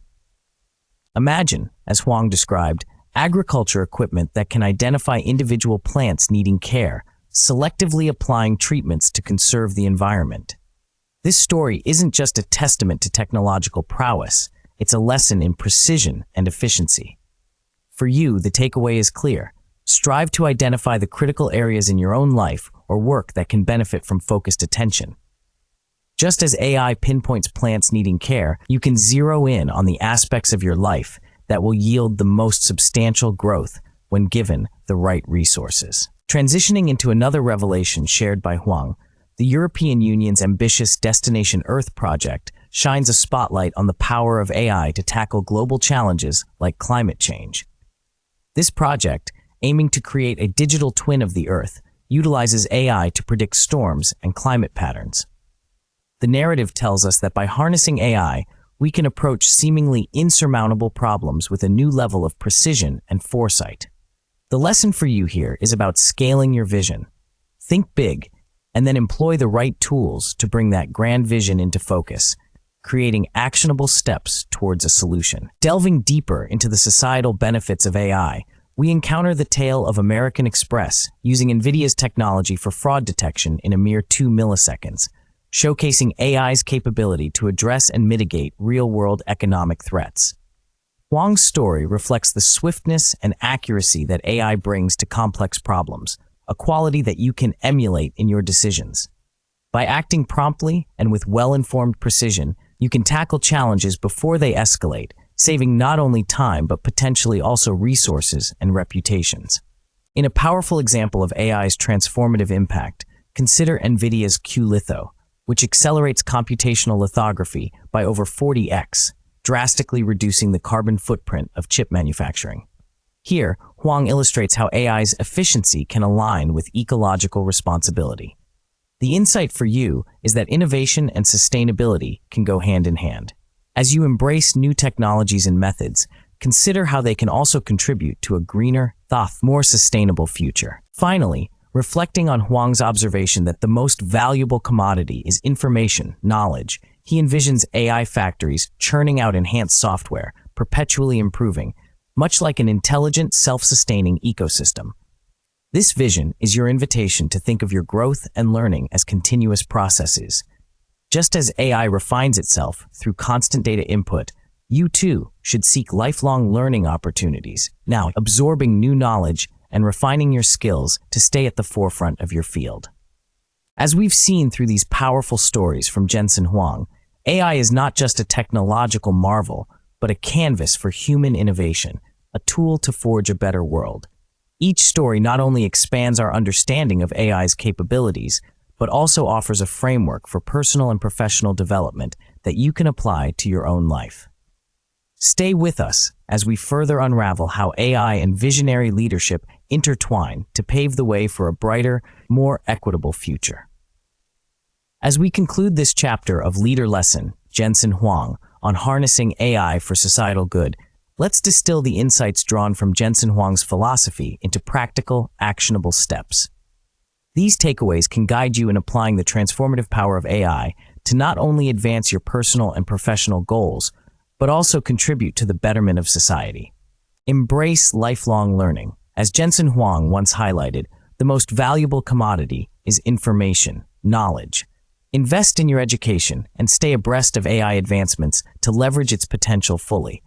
Imagine, as Huang described, agriculture equipment that can identify individual plants needing care, selectively applying treatments to conserve the environment. This story isn't just a testament to technological prowess, it's a lesson in precision and efficiency. For you, the takeaway is clear. Strive to identify the critical areas in your own life or work that can benefit from focused attention. Just as AI pinpoints plants needing care, you can zero in on the aspects of your life that will yield the most substantial growth when given the right resources. Transitioning into another revelation shared by Huang, the European Union's ambitious Destination Earth project shines a spotlight on the power of AI to tackle global challenges like climate change. This project, aiming to create a digital twin of the Earth, utilizes AI to predict storms and climate patterns. The narrative tells us that by harnessing AI, we can approach seemingly insurmountable problems with a new level of precision and foresight. The lesson for you here is about scaling your vision. Think big, and then employ the right tools to bring that grand vision into focus, creating actionable steps towards a solution. Delving deeper into the societal benefits of AI, we encounter the tale of American Express using NVIDIA's technology for fraud detection in a mere 2 milliseconds, showcasing AI's capability to address and mitigate real-world economic threats. Huang's story reflects the swiftness and accuracy that AI brings to complex problems, a quality that you can emulate in your decisions. By acting promptly and with well-informed precision, you can tackle challenges before they escalate, saving not only time but potentially also resources and reputations. In a powerful example of AI's transformative impact, consider NVIDIA's Q-Litho, which accelerates computational lithography by over 40x, drastically reducing the carbon footprint of chip manufacturing. Here, Huang illustrates how AI's efficiency can align with ecological responsibility. The insight for you is that innovation and sustainability can go hand in hand. As you embrace new technologies and methods, consider how they can also contribute to a greener, more sustainable future. Finally, reflecting on Huang's observation that the most valuable commodity is information, knowledge, he envisions AI factories churning out enhanced software, perpetually improving, much like an intelligent, self-sustaining ecosystem. This vision is your invitation to think of your growth and learning as continuous processes. Just as AI refines itself through constant data input, you too should seek lifelong learning opportunities, now absorbing new knowledge and refining your skills to stay at the forefront of your field. As we've seen through these powerful stories from Jensen Huang, AI is not just a technological marvel, but a canvas for human innovation, a tool to forge a better world. Each story not only expands our understanding of AI's capabilities, but also offers a framework for personal and professional development that you can apply to your own life. Stay with us as we further unravel how AI and visionary leadership intertwine to pave the way for a brighter, more equitable future. As we conclude this chapter of Leader Lesson, Jensen Huang, on harnessing AI for societal good, let's distill the insights drawn from Jensen Huang's philosophy into practical, actionable steps. These takeaways can guide you in applying the transformative power of AI to not only advance your personal and professional goals, but also contribute to the betterment of society. Embrace lifelong learning. As Jensen Huang once highlighted, the most valuable commodity is information, knowledge. Invest in your education and stay abreast of AI advancements to leverage its potential fully.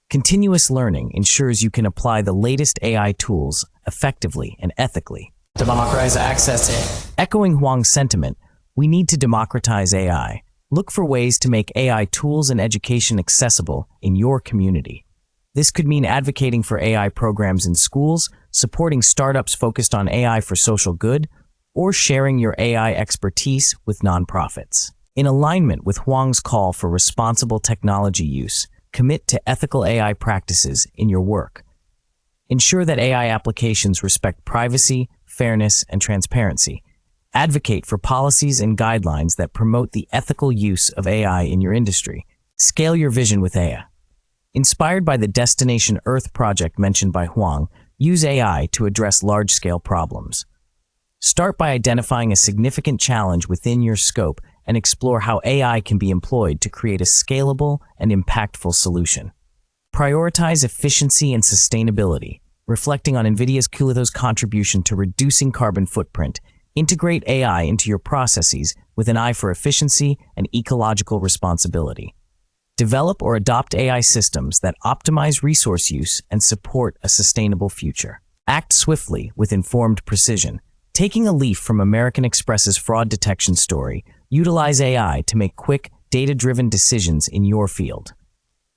Continuous learning ensures you can apply the latest AI tools effectively and ethically. Democratize access to. Echoing Huang's sentiment, we need to democratize AI. Look for ways to make AI tools and education accessible in your community. This could mean advocating for AI programs in schools, supporting startups focused on AI for social good, or sharing your AI expertise with nonprofits. In alignment with Huang's call for responsible technology use, commit to ethical AI practices in your work. Ensure that AI applications respect privacy, fairness, and transparency. Advocate for policies and guidelines that promote the ethical use of AI in your industry. Scale your vision with AI. Inspired by the Destination Earth project mentioned by Huang, use AI to address large-scale problems. Start by identifying a significant challenge within your scope and explore how AI can be employed to create a scalable and impactful solution. Prioritize efficiency and sustainability, reflecting on NVIDIA's Cultivate's contribution to reducing carbon footprint. Integrate AI into your processes with an eye for efficiency and ecological responsibility. Develop or adopt AI systems that optimize resource use and support a sustainable future. Act swiftly with informed precision. Taking a leaf from American Express's fraud detection story, utilize AI to make quick, data-driven decisions in your field.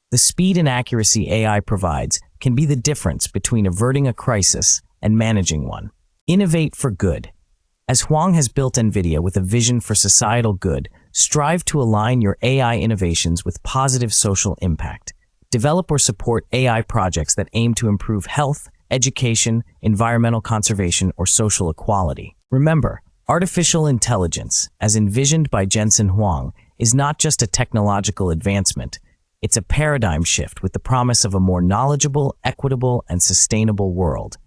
The speed and accuracy AI provides can be the difference between averting a crisis and managing one. Innovate for good. As Huang has built NVIDIA with a vision for societal good, strive to align your AI innovations with positive social impact. Develop or support AI projects that aim to improve health, education, environmental conservation, or social equality. Remember, artificial intelligence, as envisioned by Jensen Huang, is not just a technological advancement. It's a paradigm shift with the promise of a more knowledgeable, equitable, and sustainable world.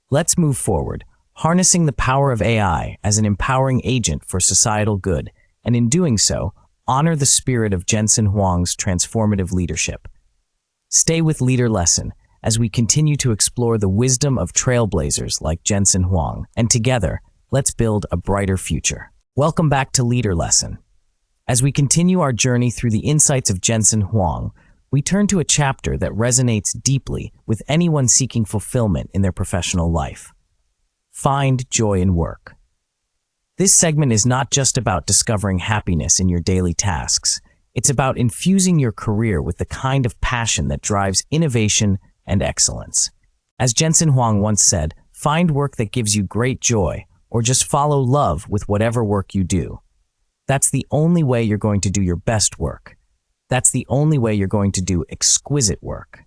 Let's move forward, harnessing the power of AI as an empowering agent for societal good, and in doing so, honor the spirit of Jensen Huang's transformative leadership. Stay with Leader Lesson as we continue to explore the wisdom of trailblazers like Jensen Huang, and together, let's build a brighter future. Welcome back to Leader Lesson. As we continue our journey through the insights of Jensen Huang, we turn to a chapter that resonates deeply with anyone seeking fulfillment in their professional life. Find joy in work. This segment is not just about discovering happiness in your daily tasks. It's about infusing your career with the kind of passion that drives innovation and excellence. As Jensen Huang once said, find work that gives you great joy, or just follow love with whatever work you do. That's the only way you're going to do your best work. That's the only way you're going to do exquisite work.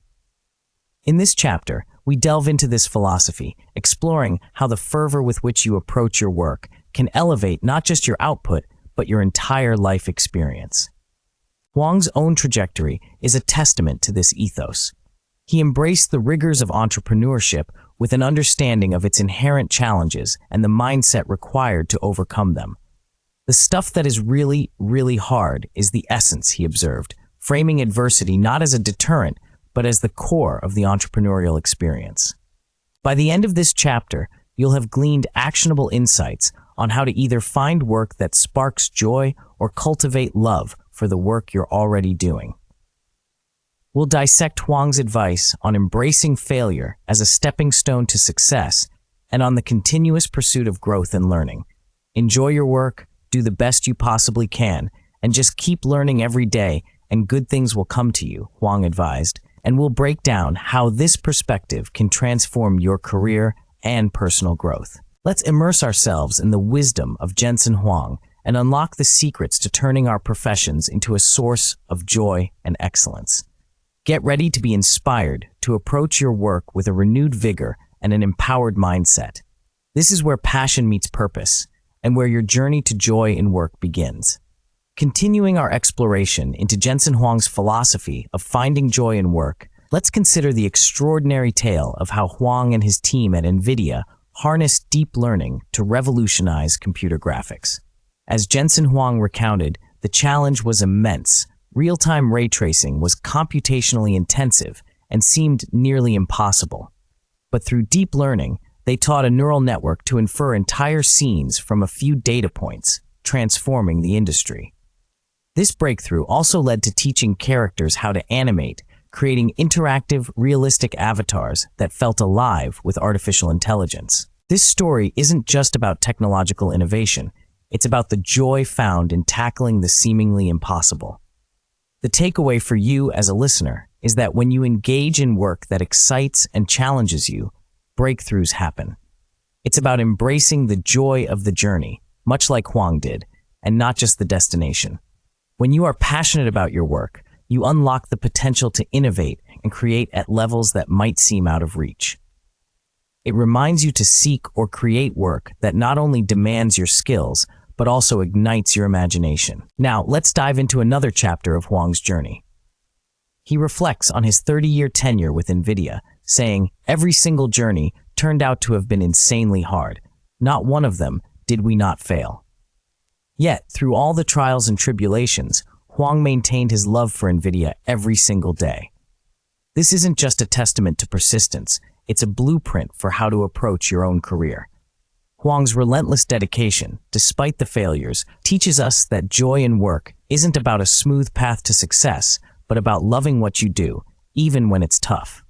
In this chapter, we delve into this philosophy, exploring how the fervor with which you approach your work can elevate not just your output, but your entire life experience. Huang's own trajectory is a testament to this ethos. He embraced the rigors of entrepreneurship with an understanding of its inherent challenges and the mindset required to overcome them. The stuff that is really, really hard is the essence, he observed, framing adversity not as a deterrent, but as the core of the entrepreneurial experience. By the end of this chapter, you'll have gleaned actionable insights on how to either find work that sparks joy or cultivate love for the work you're already doing. We'll dissect Huang's advice on embracing failure as a stepping stone to success and on the continuous pursuit of growth and learning. Enjoy your work, do the best you possibly can, and just keep learning every day, and good things will come to you, Huang advised, and we'll break down how this perspective can transform your career and personal growth. Let's immerse ourselves in the wisdom of Jensen Huang and unlock the secrets to turning our professions into a source of joy and excellence. Get ready to be inspired to approach your work with a renewed vigor and an empowered mindset. This is where passion meets purpose and where your journey to joy in work begins. Continuing our exploration into Jensen Huang's philosophy of finding joy in work, let's consider the extraordinary tale of how Huang and his team at NVIDIA harnessed deep learning to revolutionize computer graphics. As Jensen Huang recounted, the challenge was immense. Real-time ray tracing was computationally intensive and seemed nearly impossible. But through deep learning, they taught a neural network to infer entire scenes from a few data points, transforming the industry. This breakthrough also led to teaching characters how to animate, creating interactive, realistic avatars that felt alive with artificial intelligence. This story isn't just about technological innovation, it's about the joy found in tackling the seemingly impossible. The takeaway for you as a listener is that when you engage in work that excites and challenges you, breakthroughs happen. It's about embracing the joy of the journey, much like Huang did, and not just the destination. When you are passionate about your work, you unlock the potential to innovate and create at levels that might seem out of reach. It reminds you to seek or create work that not only demands your skills, but also ignites your imagination. Now, let's dive into another chapter of Huang's journey. He reflects on his 30-year tenure with NVIDIA, saying, "Every single journey turned out to have been insanely hard. Not one of them did we not fail." Yet, through all the trials and tribulations, Huang maintained his love for NVIDIA every single day. This isn't just a testament to persistence, it's a blueprint for how to approach your own career. Huang's relentless dedication, despite the failures, teaches us that joy in work isn't about a smooth path to success, but about loving what you do, even when it's tough.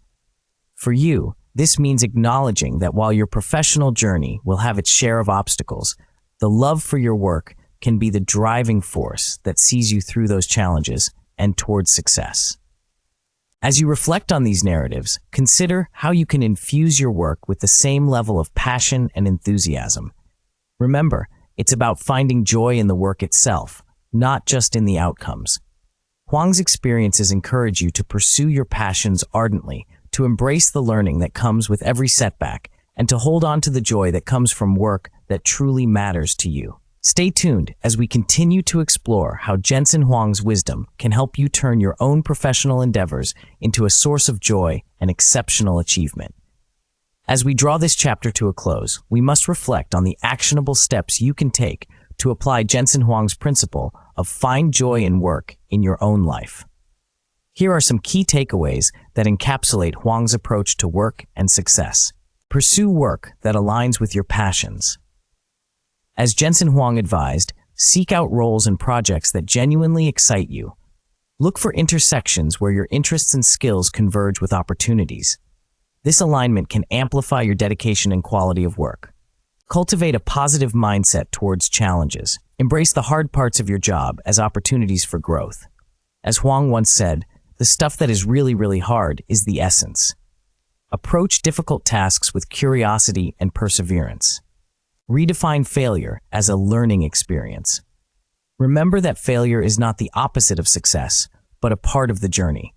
For you, this means acknowledging that while your professional journey will have its share of obstacles, the love for your work can be the driving force that sees you through those challenges and towards success. As you reflect on these narratives, consider how you can infuse your work with the same level of passion and enthusiasm. Remember, it's about finding joy in the work itself, not just in the outcomes. Huang's experiences encourage you to pursue your passions ardently, to embrace the learning that comes with every setback, and to hold on to the joy that comes from work that truly matters to you. Stay tuned as we continue to explore how Jensen Huang's wisdom can help you turn your own professional endeavors into a source of joy and exceptional achievement. As we draw this chapter to a close, we must reflect on the actionable steps you can take to apply Jensen Huang's principle of find joy in work in your own life. Here are some key takeaways that encapsulate Huang's approach to work and success. Pursue work that aligns with your passions. As Jensen Huang advised, seek out roles and projects that genuinely excite you. Look for intersections where your interests and skills converge with opportunities. This alignment can amplify your dedication and quality of work. Cultivate a positive mindset towards challenges. Embrace the hard parts of your job as opportunities for growth. As Huang once said, the stuff that is really, really hard is the essence. Approach difficult tasks with curiosity and perseverance. Redefine failure as a learning experience. Remember that failure is not the opposite of success, but a part of the journey.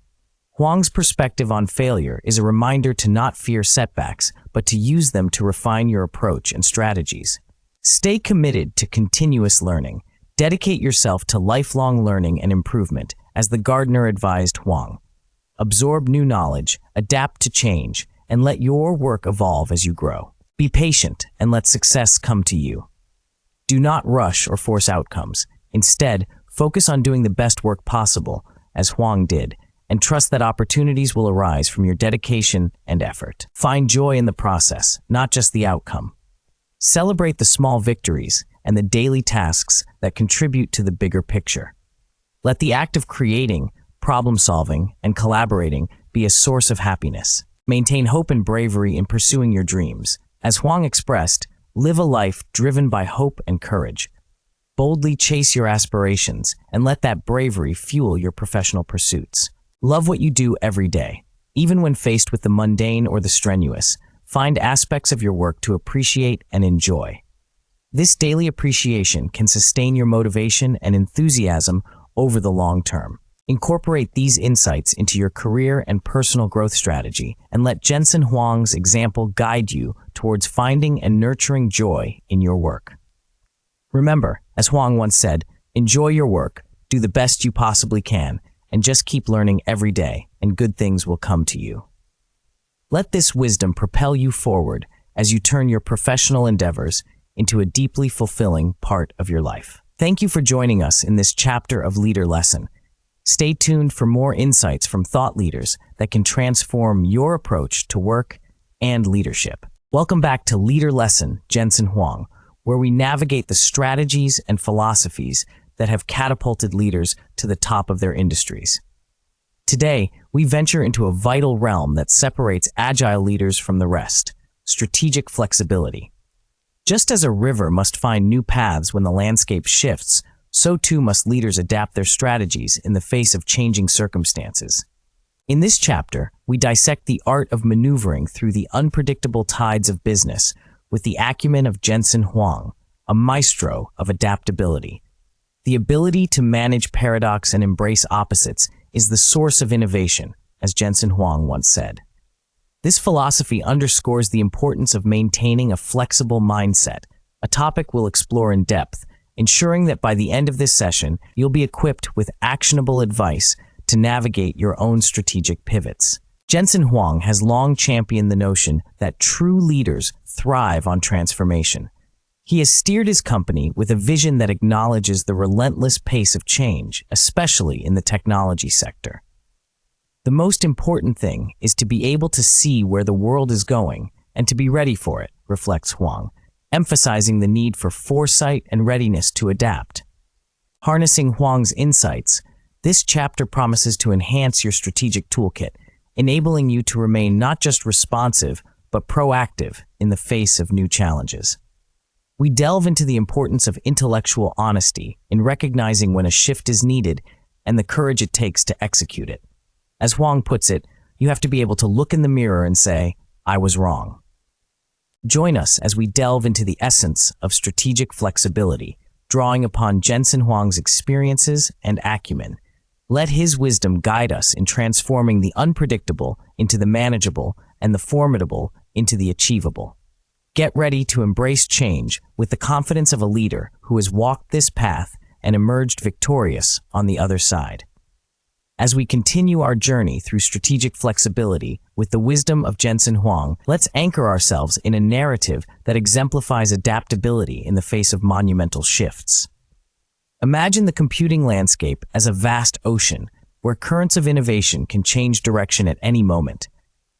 Huang's perspective on failure is a reminder to not fear setbacks, but to use them to refine your approach and strategies. Stay committed to continuous learning. Dedicate yourself to lifelong learning and improvement, as the gardener advised Huang. Absorb new knowledge, adapt to change, and let your work evolve as you grow. Be patient and let success come to you. Do not rush or force outcomes. Instead, focus on doing the best work possible, as Huang did, and trust that opportunities will arise from your dedication and effort. Find joy in the process, not just the outcome. Celebrate the small victories and the daily tasks that contribute to the bigger picture. Let the act of creating, problem-solving, and collaborating be a source of happiness. Maintain hope and bravery in pursuing your dreams. As Huang expressed, live a life driven by hope and courage. Boldly chase your aspirations and let that bravery fuel your professional pursuits. Love what you do every day. Even when faced with the mundane or the strenuous, find aspects of your work to appreciate and enjoy. This daily appreciation can sustain your motivation and enthusiasm over the long term. Incorporate these insights into your career and personal growth strategy, and let Jensen Huang's example guide you towards finding and nurturing joy in your work. Remember, as Huang once said, enjoy your work, do the best you possibly can, and just keep learning every day, and good things will come to you. Let this wisdom propel you forward as you turn your professional endeavors into a deeply fulfilling part of your life. Thank you for joining us in this chapter of Leader Lesson. Stay tuned for more insights from thought leaders that can transform your approach to work and leadership. Welcome back to Leader Lesson, Jensen Huang, where we navigate the strategies and philosophies that have catapulted leaders to the top of their industries. Today, we venture into a vital realm that separates agile leaders from the rest: strategic flexibility. Just as a river must find new paths when the landscape shifts, so too must leaders adapt their strategies in the face of changing circumstances. In this chapter, we dissect the art of maneuvering through the unpredictable tides of business with the acumen of Jensen Huang, a maestro of adaptability. The ability to manage paradox and embrace opposites is the source of innovation, as Jensen Huang once said. This philosophy underscores the importance of maintaining a flexible mindset, a topic we'll explore in depth, ensuring that by the end of this session, you'll be equipped with actionable advice to navigate your own strategic pivots. Jensen Huang has long championed the notion that true leaders thrive on transformation. He has steered his company with a vision that acknowledges the relentless pace of change, especially in the technology sector. The most important thing is to be able to see where the world is going and to be ready for it, reflects Huang, emphasizing the need for foresight and readiness to adapt. Harnessing Huang's insights, this chapter promises to enhance your strategic toolkit, enabling you to remain not just responsive, but proactive in the face of new challenges. We delve into the importance of intellectual honesty in recognizing when a shift is needed and the courage it takes to execute it. As Huang puts it, you have to be able to look in the mirror and say, "I was wrong." Join us as we delve into the essence of strategic flexibility, drawing upon Jensen Huang's experiences and acumen. Let his wisdom guide us in transforming the unpredictable into the manageable and the formidable into the achievable. Get ready to embrace change with the confidence of a leader who has walked this path and emerged victorious on the other side. As we continue our journey through strategic flexibility with the wisdom of Jensen Huang, let's anchor ourselves in a narrative that exemplifies adaptability in the face of monumental shifts. Imagine the computing landscape as a vast ocean where currents of innovation can change direction at any moment.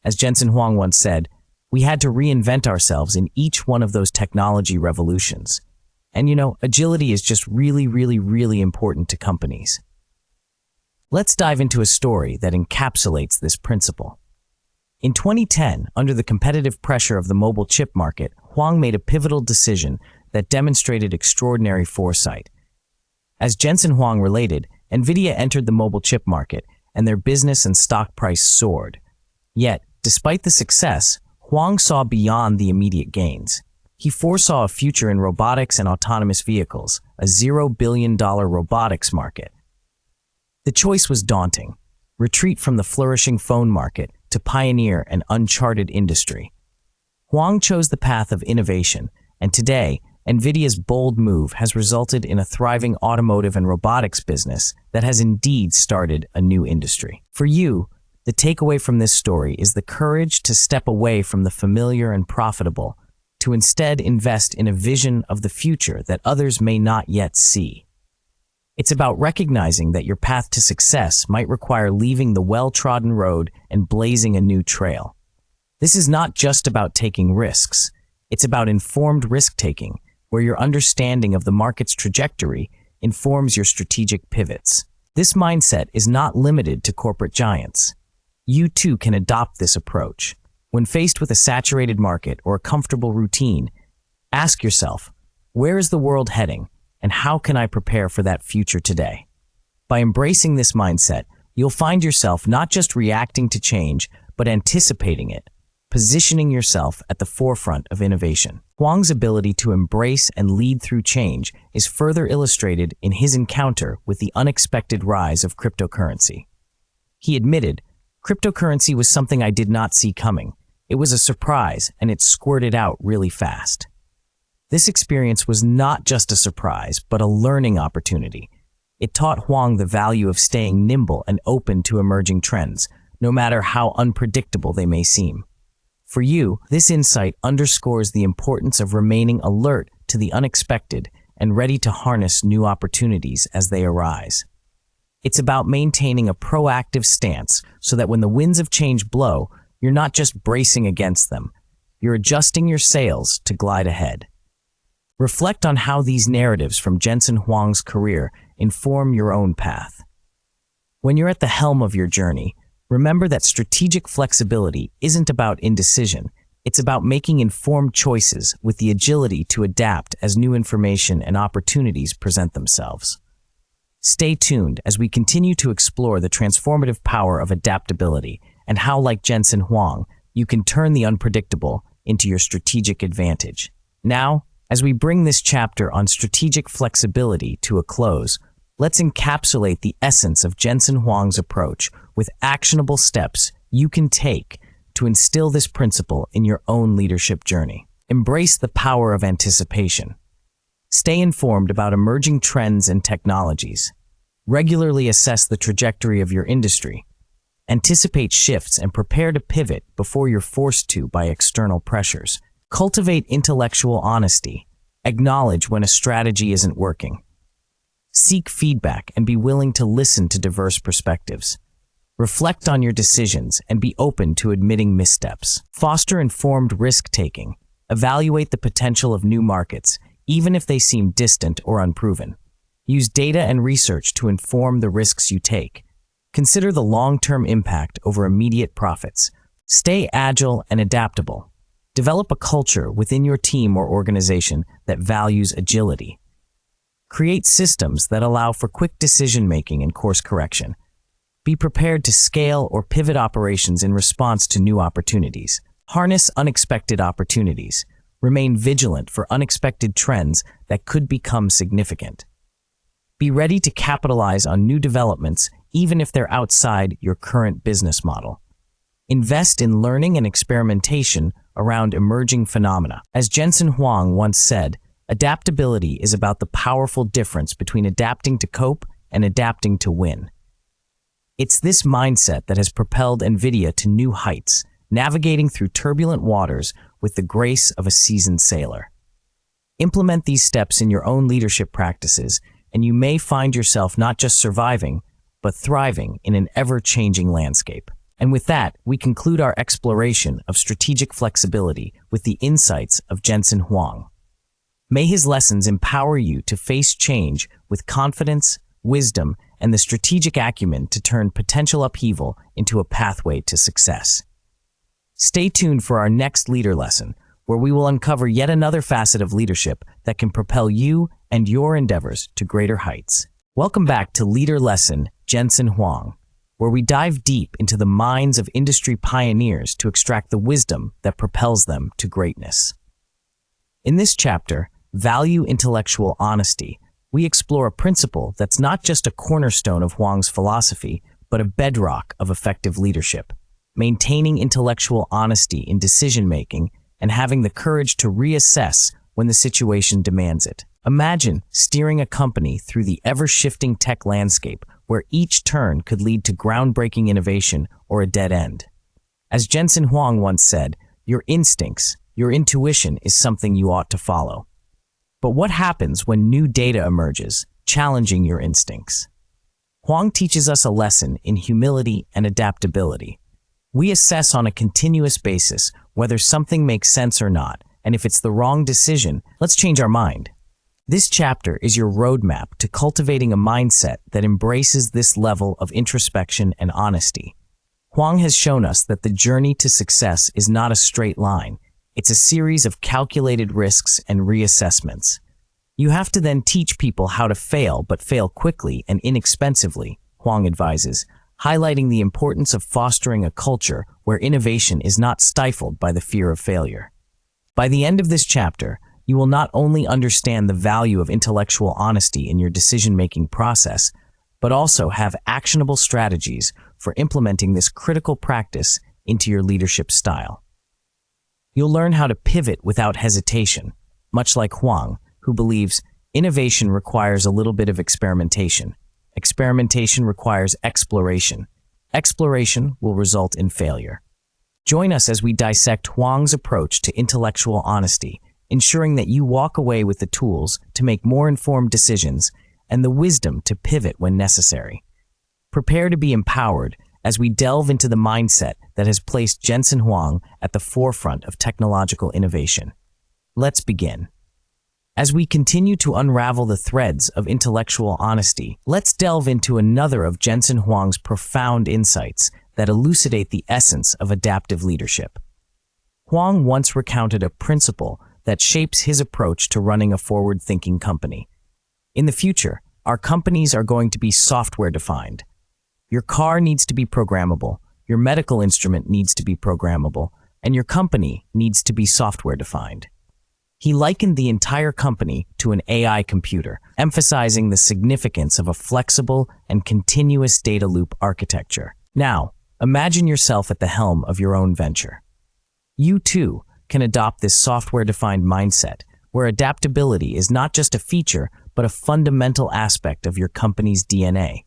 As Jensen Huang once said, we had to reinvent ourselves in each one of those technology revolutions. And agility is just really important to companies. Let's dive into a story that encapsulates this principle. In 2010, under the competitive pressure of the mobile chip market, Huang made a pivotal decision that demonstrated extraordinary foresight. As Jensen Huang related, NVIDIA entered the mobile chip market, and their business and stock price soared. Yet, despite the success, Huang saw beyond the immediate gains. He foresaw a future in robotics and autonomous vehicles, a $0 billion robotics market. The choice was daunting: retreat from the flourishing phone market to pioneer an uncharted industry. Huang chose the path of innovation, and today, NVIDIA's bold move has resulted in a thriving automotive and robotics business that has indeed started a new industry. For you, the takeaway from this story is the courage to step away from the familiar and profitable, to instead invest in a vision of the future that others may not yet see. It's about recognizing that your path to success might require leaving the well-trodden road and blazing a new trail. This is not just about taking risks. It's about informed risk-taking, where your understanding of the market's trajectory informs your strategic pivots. This mindset is not limited to corporate giants. You too can adopt this approach. When faced with a saturated market or a comfortable routine, ask yourself, where is the world heading, and how can I prepare for that future today? By embracing this mindset, you'll find yourself not just reacting to change, but anticipating it, positioning yourself at the forefront of innovation. Huang's ability to embrace and lead through change is further illustrated in his encounter with the unexpected rise of cryptocurrency. He admitted, "Cryptocurrency was something I did not see coming. It was a surprise, and it squirted out really fast." This experience was not just a surprise, but a learning opportunity. It taught Huang the value of staying nimble and open to emerging trends, no matter how unpredictable they may seem. For you, this insight underscores the importance of remaining alert to the unexpected and ready to harness new opportunities as they arise. It's about maintaining a proactive stance so that when the winds of change blow, you're not just bracing against them, you're adjusting your sails to glide ahead. Reflect on how these narratives from Jensen Huang's career inform your own path. When you're at the helm of your journey, remember that strategic flexibility isn't about indecision. It's about making informed choices with the agility to adapt as new information and opportunities present themselves. Stay tuned as we continue to explore the transformative power of adaptability and how, like Jensen Huang, you can turn the unpredictable into your strategic advantage. Now, as we bring this chapter on strategic flexibility to a close, let's encapsulate the essence of Jensen Huang's approach with actionable steps you can take to instill this principle in your own leadership journey. Embrace the power of anticipation. Stay informed about emerging trends and technologies. Regularly assess the trajectory of your industry. Anticipate shifts and prepare to pivot before you're forced to by external pressures. Cultivate intellectual honesty. Acknowledge when a strategy isn't working. Seek feedback and be willing to listen to diverse perspectives. Reflect on your decisions and be open to admitting missteps. Foster informed risk-taking. Evaluate the potential of new markets, even if they seem distant or unproven. Use data and research to inform the risks you take. Consider the long-term impact over immediate profits. Stay agile and adaptable. Develop a culture within your team or organization that values agility. Create systems that allow for quick decision-making and course correction. Be prepared to scale or pivot operations in response to new opportunities. Harness unexpected opportunities. Remain vigilant for unexpected trends that could become significant. Be ready to capitalize on new developments even if they're outside your current business model. Invest in learning and experimentation around emerging phenomena. As Jensen Huang once said, adaptability is about the powerful difference between adapting to cope and adapting to win. It's this mindset that has propelled NVIDIA to new heights, navigating through turbulent waters with the grace of a seasoned sailor. Implement these steps in your own leadership practices, and you may find yourself not just surviving, but thriving in an ever-changing landscape. And with that, we conclude our exploration of strategic flexibility with the insights of Jensen Huang. May his lessons empower you to face change with confidence, wisdom, and the strategic acumen to turn potential upheaval into a pathway to success. Stay tuned for our next leader lesson, where we will uncover yet another facet of leadership that can propel you and your endeavors to greater heights. Welcome back to Leader Lesson Jensen Huang, where we dive deep into the minds of industry pioneers to extract the wisdom that propels them to greatness. In this chapter, Value Intellectual Honesty, we explore a principle that's not just a cornerstone of Huang's philosophy, but a bedrock of effective leadership. Maintaining intellectual honesty in decision-making and having the courage to reassess when the situation demands it. Imagine steering a company through the ever-shifting tech landscape where each turn could lead to groundbreaking innovation or a dead end. As Jensen Huang once said, your instincts, your intuition is something you ought to follow. But what happens when new data emerges, challenging your instincts? Huang teaches us a lesson in humility and adaptability. We assess on a continuous basis whether something makes sense or not, and if it's the wrong decision, let's change our mind. This chapter is your roadmap to cultivating a mindset that embraces this level of introspection and honesty. Huang has shown us that the journey to success is not a straight line. It's a series of calculated risks and reassessments. You have to then teach people how to fail, but fail quickly and inexpensively, Huang advises, highlighting the importance of fostering a culture where innovation is not stifled by the fear of failure. By the end of this chapter, you will not only understand the value of intellectual honesty in your decision-making process, but also have actionable strategies for implementing this critical practice into your leadership style. You'll learn how to pivot without hesitation, much like Huang, who believes innovation requires a little bit of experimentation. Experimentation requires exploration. Exploration will result in failure. Join us as we dissect Huang's approach to intellectual honesty, ensuring that you walk away with the tools to make more informed decisions and the wisdom to pivot when necessary. Prepare to be empowered as we delve into the mindset that has placed Jensen Huang at the forefront of technological innovation. Let's begin. As we continue to unravel the threads of intellectual honesty, let's delve into another of Jensen Huang's profound insights that elucidate the essence of adaptive leadership. Huang once recounted a principle that shapes his approach to running a forward-thinking company. In the future, our companies are going to be software-defined. Your car needs to be programmable, your medical instrument needs to be programmable, and your company needs to be software-defined. He likened the entire company to an AI computer, emphasizing the significance of a flexible and continuous data loop architecture. Now, imagine yourself at the helm of your own venture. You too can adopt this software-defined mindset, where adaptability is not just a feature, but a fundamental aspect of your company's DNA.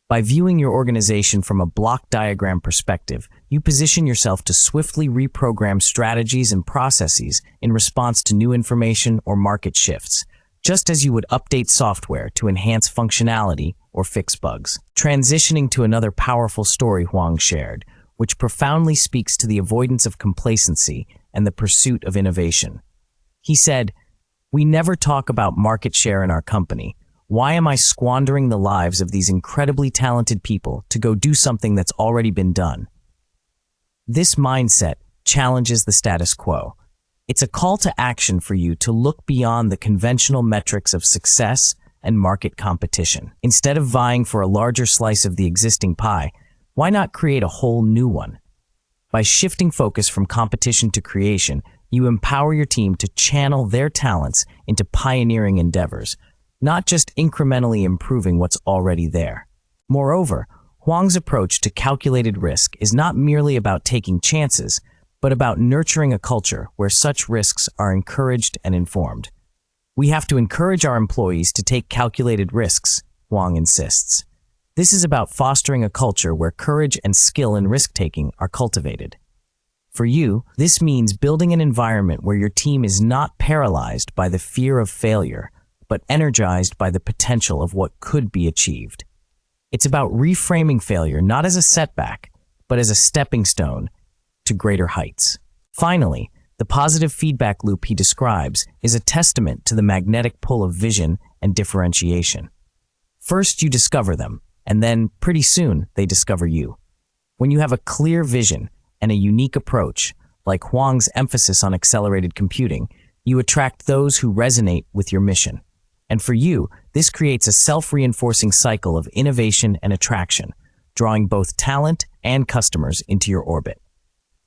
By viewing your organization from a block diagram perspective, you position yourself to swiftly reprogram strategies and processes in response to new information or market shifts, just as you would update software to enhance functionality or fix bugs. Transitioning to another powerful story Huang shared, which profoundly speaks to the avoidance of complacency and the pursuit of innovation. He said, "We never talk about market share in our company. Why am I squandering the lives of these incredibly talented people to go do something that's already been done?" This mindset challenges the status quo. It's a call to action for you to look beyond the conventional metrics of success and market competition. Instead of vying for a larger slice of the existing pie, why not create a whole new one? By shifting focus from competition to creation, you empower your team to channel their talents into pioneering endeavors, not just incrementally improving what's already there. Moreover, Huang's approach to calculated risk is not merely about taking chances, but about nurturing a culture where such risks are encouraged and informed. We have to encourage our employees to take calculated risks, Huang insists. This is about fostering a culture where courage and skill in risk-taking are cultivated. For you, this means building an environment where your team is not paralyzed by the fear of failure, but energized by the potential of what could be achieved. It's about reframing failure not as a setback, but as a stepping stone to greater heights. Finally, the positive feedback loop he describes is a testament to the magnetic pull of vision and differentiation. First, you discover them, and then, pretty soon, they discover you. When you have a clear vision and a unique approach, like Huang's emphasis on accelerated computing, you attract those who resonate with your mission. And for you, this creates a self-reinforcing cycle of innovation and attraction, drawing both talent and customers into your orbit.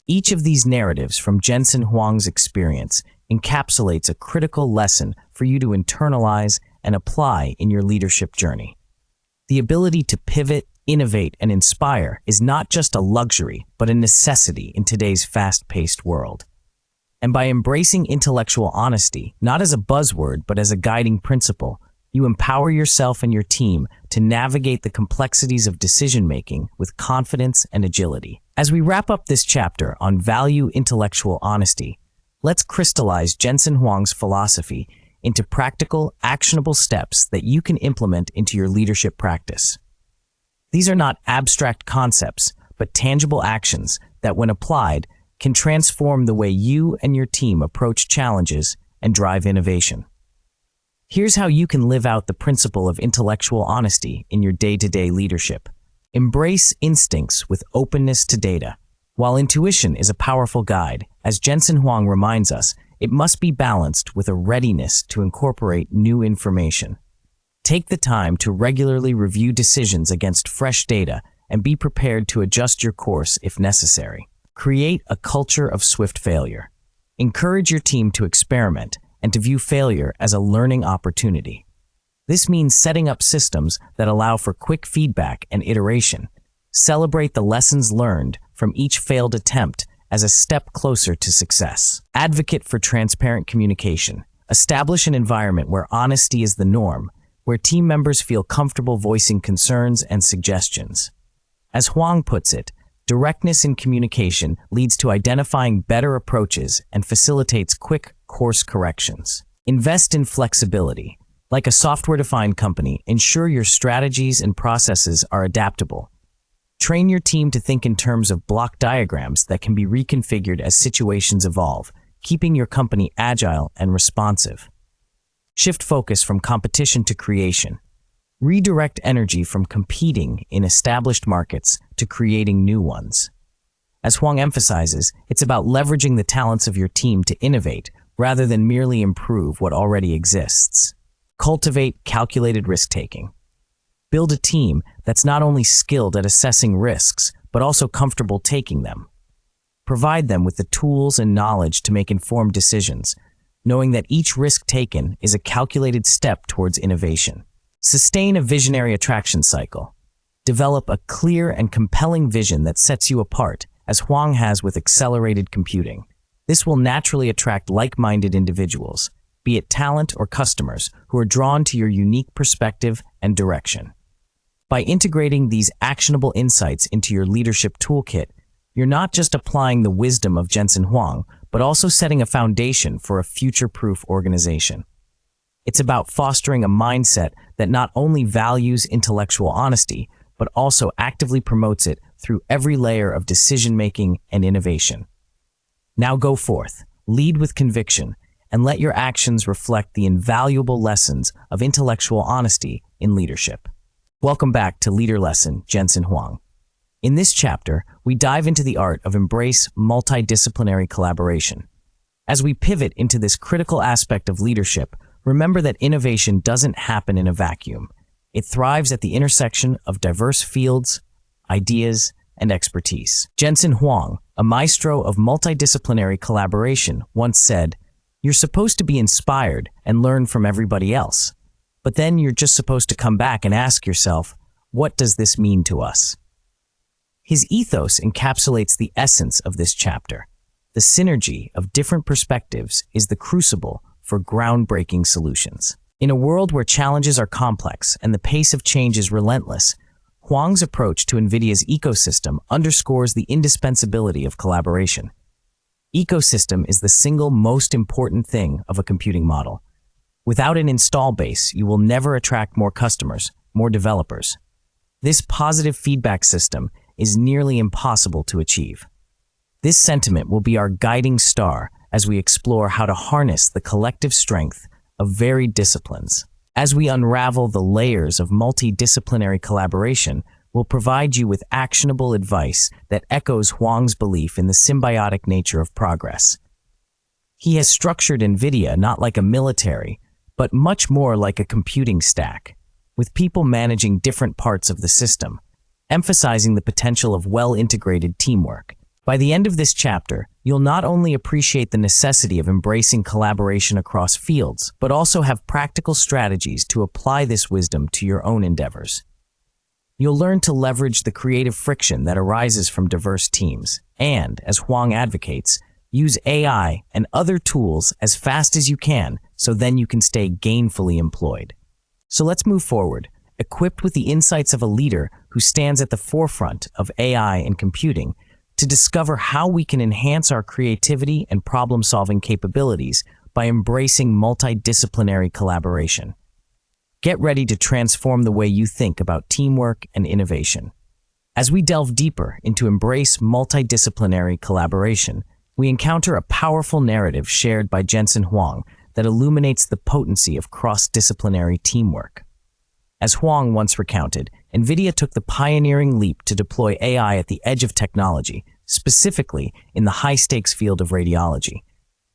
Each of these narratives from Jensen Huang's experience encapsulates a critical lesson for you to internalize and apply in your leadership journey. The ability to pivot, innovate, and inspire is not just a luxury, but a necessity in today's fast-paced world. And by embracing intellectual honesty, not as a buzzword, but as a guiding principle, you empower yourself and your team to navigate the complexities of decision-making with confidence and agility. As we wrap up this chapter on value intellectual honesty, let's crystallize Jensen Huang's philosophy into practical, actionable steps that you can implement into your leadership practice. These are not abstract concepts, but tangible actions that, when applied, can transform the way you and your team approach challenges and drive innovation. Here's how you can live out the principle of intellectual honesty in your day-to-day leadership. Embrace instincts with openness to data. While intuition is a powerful guide, as Jensen Huang reminds us, it must be balanced with a readiness to incorporate new information. Take the time to regularly review decisions against fresh data and be prepared to adjust your course if necessary. Create a culture of swift failure. Encourage your team to experiment and to view failure as a learning opportunity. This means setting up systems that allow for quick feedback and iteration. Celebrate the lessons learned from each failed attempt as a step closer to success. Advocate for transparent communication. Establish an environment where honesty is the norm, where team members feel comfortable voicing concerns and suggestions. As Huang puts it, directness in communication leads to identifying better approaches and facilitates quick course corrections. Invest in flexibility. Like a software-defined company, ensure your strategies and processes are adaptable. Train your team to think in terms of block diagrams that can be reconfigured as situations evolve, keeping your company agile and responsive. Shift focus from competition to creation. Redirect energy from competing in established markets to creating new ones. As Huang emphasizes, it's about leveraging the talents of your team to innovate rather than merely improve what already exists. Cultivate calculated risk-taking. Build a team that's not only skilled at assessing risks, but also comfortable taking them. Provide them with the tools and knowledge to make informed decisions, knowing that each risk taken is a calculated step towards innovation. Sustain a visionary attraction cycle. Develop a clear and compelling vision that sets you apart, as Huang has with accelerated computing. This will naturally attract like-minded individuals, be it talent or customers, who are drawn to your unique perspective and direction. By integrating these actionable insights into your leadership toolkit, you're not just applying the wisdom of Jensen Huang, but also setting a foundation for a future-proof organization. It's about fostering a mindset that not only values intellectual honesty, but also actively promotes it through every layer of decision-making and innovation. Now go forth, lead with conviction, and let your actions reflect the invaluable lessons of intellectual honesty in leadership. Welcome back to Leader Lesson, Jensen Huang. In this chapter, we dive into the art of embrace multidisciplinary collaboration. As we pivot into this critical aspect of leadership, remember that innovation doesn't happen in a vacuum. It thrives at the intersection of diverse fields, ideas, and expertise. Jensen Huang, a maestro of multidisciplinary collaboration, once said, "You're supposed to be inspired and learn from everybody else. But then you're just supposed to come back and ask yourself, what does this mean to us?" His ethos encapsulates the essence of this chapter. The synergy of different perspectives is the crucible for groundbreaking solutions. In a world where challenges are complex and the pace of change is relentless, Huang's approach to NVIDIA's ecosystem underscores the indispensability of collaboration. Ecosystem is the single most important thing of a computing model. Without an install base, you will never attract more customers, more developers. This positive feedback system is nearly impossible to achieve. This sentiment will be our guiding star as we explore how to harness the collective strength of varied disciplines. As we unravel the layers of multidisciplinary collaboration, we'll provide you with actionable advice that echoes Huang's belief in the symbiotic nature of progress. He has structured NVIDIA not like a military, but much more like a computing stack, with people managing different parts of the system, emphasizing the potential of well-integrated teamwork. By the end of this chapter, you'll not only appreciate the necessity of embracing collaboration across fields, but also have practical strategies to apply this wisdom to your own endeavors. You'll learn to leverage the creative friction that arises from diverse teams, and, as Huang advocates, use AI and other tools as fast as you can so then you can stay gainfully employed. So let's move forward, equipped with the insights of a leader who stands at the forefront of AI and computing, to discover how we can enhance our creativity and problem-solving capabilities by embracing multidisciplinary collaboration. Get ready to transform the way you think about teamwork and innovation. As we delve deeper into embrace multidisciplinary collaboration, we encounter a powerful narrative shared by Jensen Huang that illuminates the potency of cross-disciplinary teamwork. As Huang once recounted, NVIDIA took the pioneering leap to deploy AI at the edge of technology, specifically in the high-stakes field of radiology.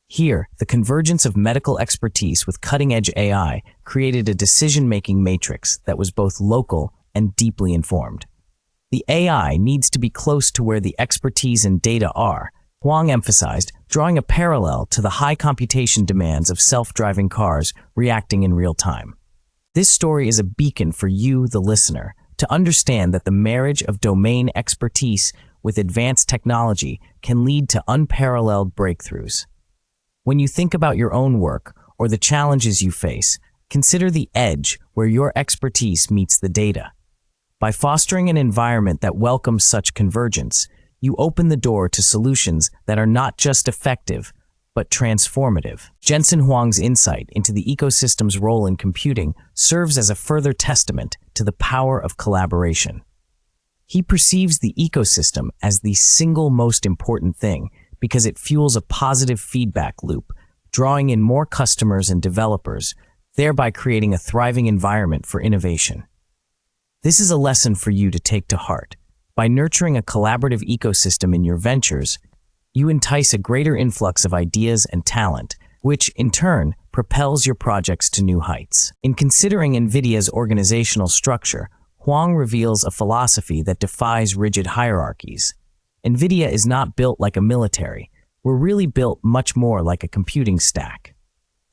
Here, the convergence of medical expertise with cutting-edge AI created a decision-making matrix that was both local and deeply informed. The AI needs to be close to where the expertise and data are, Huang emphasized, drawing a parallel to the high computation demands of self-driving cars reacting in real time. This story is a beacon for you, the listener, to understand that the marriage of domain expertise with advanced technology can lead to unparalleled breakthroughs. When you think about your own work or the challenges you face, consider the edge where your expertise meets the data. By fostering an environment that welcomes such convergence, you open the door to solutions that are not just effective, but transformative. Jensen Huang's insight into the ecosystem's role in computing serves as a further testament to the power of collaboration. He perceives the ecosystem as the single most important thing because it fuels a positive feedback loop, drawing in more customers and developers, thereby creating a thriving environment for innovation. This is a lesson for you to take to heart. By nurturing a collaborative ecosystem in your ventures, you entice a greater influx of ideas and talent, which, in turn, propels your projects to new heights. In considering NVIDIA's organizational structure, Huang reveals a philosophy that defies rigid hierarchies. NVIDIA is not built like a military. We're really built much more like a computing stack.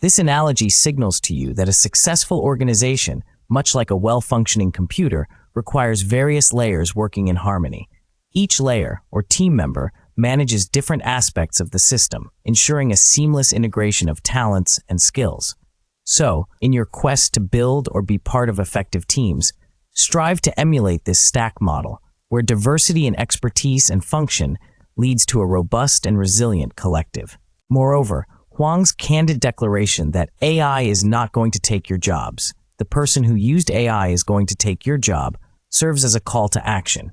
This analogy signals to you that a successful organization, much like a well-functioning computer, requires various layers working in harmony. Each layer, or team member, manages different aspects of the system, ensuring a seamless integration of talents and skills. So, in your quest to build or be part of effective teams, strive to emulate this stack model, where diversity in expertise and function leads to a robust and resilient collective. Moreover, Huang's candid declaration that AI is not going to take your jobs, the person who used AI is going to take your job, serves as a call to action.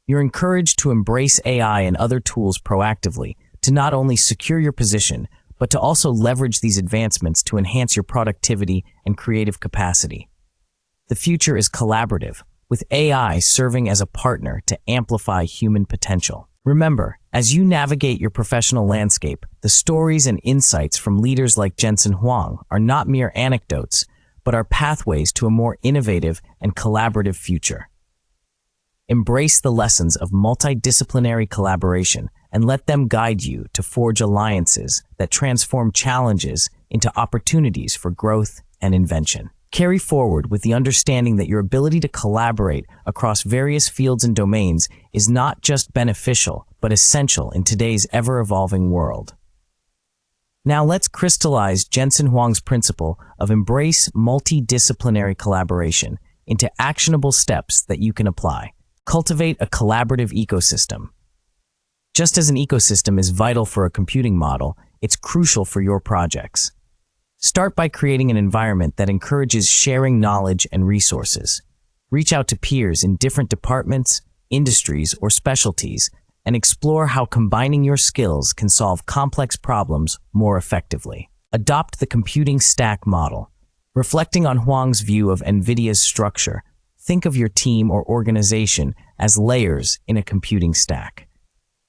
You're encouraged to embrace AI and other tools proactively to not only secure your position, but to also leverage these advancements to enhance your productivity and creative capacity. The future is collaborative, with AI serving as a partner to amplify human potential. Remember, as you navigate your professional landscape, the stories and insights from leaders like Jensen Huang are not mere anecdotes, but are pathways to a more innovative and collaborative future. Embrace the lessons of multidisciplinary collaboration and let them guide you to forge alliances that transform challenges into opportunities for growth and invention. Carry forward with the understanding that your ability to collaborate across various fields and domains is not just beneficial, but essential in today's ever-evolving world. Now let's crystallize Jensen Huang's principle of embrace multidisciplinary collaboration into actionable steps that you can apply. Cultivate a collaborative ecosystem. Just as an ecosystem is vital for a computing model, it's crucial for your projects. Start by creating an environment that encourages sharing knowledge and resources. Reach out to peers in different departments, industries, or specialties, and explore how combining your skills can solve complex problems more effectively. Adopt the computing stack model. Reflecting on Huang's view of NVIDIA's structure, think of your team or organization as layers in a computing stack.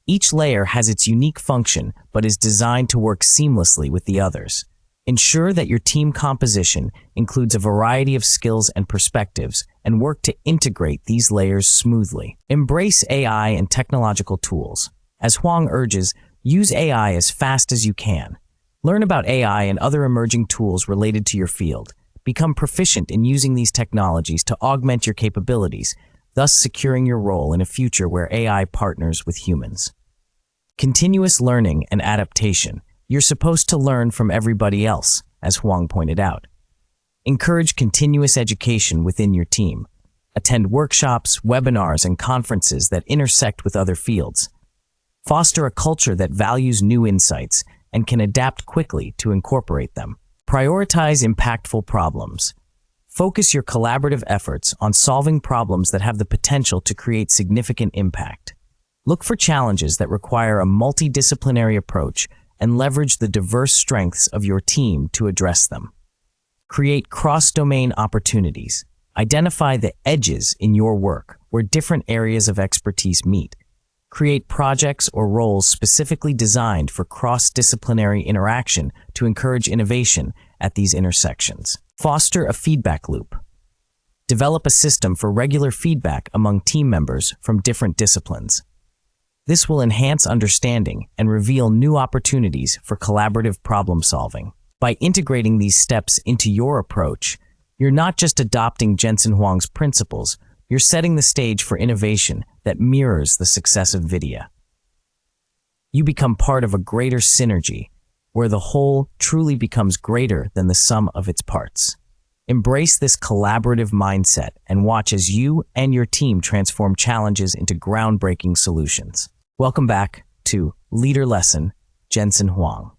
Each layer has its unique function, but is designed to work seamlessly with the others. Ensure that your team composition includes a variety of skills and perspectives, and work to integrate these layers smoothly. Embrace AI and technological tools. As Huang urges, Use AI as fast as you can. Learn about AI and other emerging tools related to your field. Become proficient in using these technologies to augment your capabilities, thus securing your role in a future where AI partners with humans. Continuous learning and adaptation. You're supposed to learn from everybody else, as Huang pointed out. Encourage continuous education within your team. Attend workshops, webinars, and conferences that intersect with other fields. Foster a culture that values new insights and can adapt quickly to incorporate them. Prioritize impactful problems. Focus your collaborative efforts on solving problems that have the potential to create significant impact. Look for challenges that require a multidisciplinary approach and leverage the diverse strengths of your team to address them. Create cross-domain opportunities. Identify the edges in your work where different areas of expertise meet. Create projects or roles specifically designed for cross-disciplinary interaction to encourage innovation at these intersections. Foster a feedback loop. Develop a system for regular feedback among team members from different disciplines. This will enhance understanding and reveal new opportunities for collaborative problem solving. By integrating these steps into your approach, you're not just adopting Jensen Huang's principles, you're setting the stage for innovation that mirrors the success of NVIDIA. You become part of a greater synergy, where the whole truly becomes greater than the sum of its parts. Embrace this collaborative mindset and watch as you and your team transform challenges into groundbreaking solutions. Welcome back to Leader Lesson, Jensen Huang.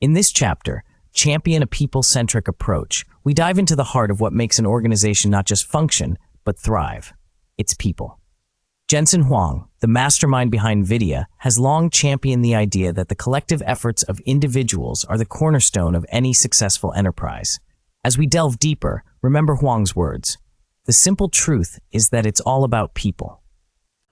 In this chapter, Champion a People-Centric Approach, we dive into the heart of what makes an organization not just function, but thrive. Its people. Jensen Huang, the mastermind behind NVIDIA, has long championed the idea that the collective efforts of individuals are the cornerstone of any successful enterprise. As we delve deeper, remember Huang's words. The simple truth is that it's all about people.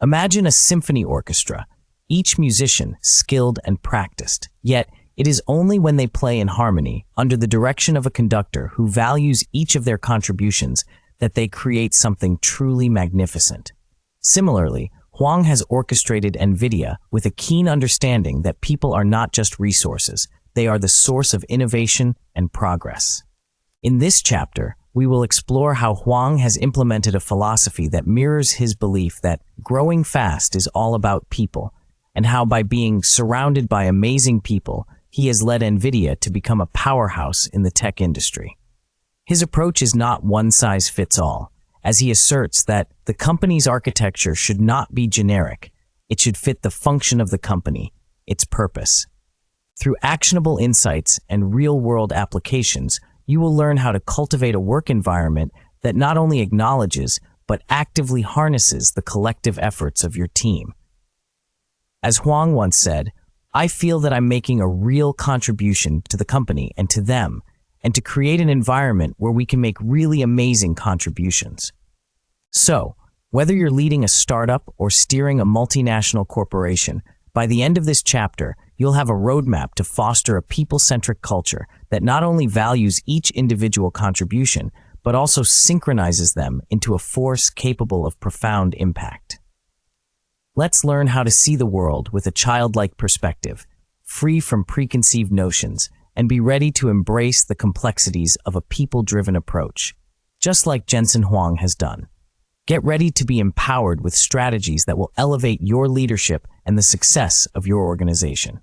Imagine a symphony orchestra, each musician skilled and practiced, yet it is only when they play in harmony, under the direction of a conductor who values each of their contributions, that they create something truly magnificent. Similarly, Huang has orchestrated NVIDIA with a keen understanding that people are not just resources, they are the source of innovation and progress. In this chapter, we will explore how Huang has implemented a philosophy that mirrors his belief that growing fast is all about people, and how by being surrounded by amazing people, he has led NVIDIA to become a powerhouse in the tech industry. His approach is not one-size-fits-all, as he asserts that the company's architecture should not be generic. It should fit the function of the company, its purpose. Through actionable insights and real-world applications, you will learn how to cultivate a work environment that not only acknowledges, but actively harnesses the collective efforts of your team. As Huang once said, "I feel that I'm making a real contribution to the company and to them, and to create an environment where we can make really amazing contributions." So, whether you're leading a startup or steering a multinational corporation, by the end of this chapter, you'll have a roadmap to foster a people-centric culture that not only values each individual contribution, but also synchronizes them into a force capable of profound impact. Let's learn how to see the world with a childlike perspective, free from preconceived notions, and be ready to embrace the complexities of a people-driven approach, just like Jensen Huang has done. Get ready to be empowered with strategies that will elevate your leadership and the success of your organization.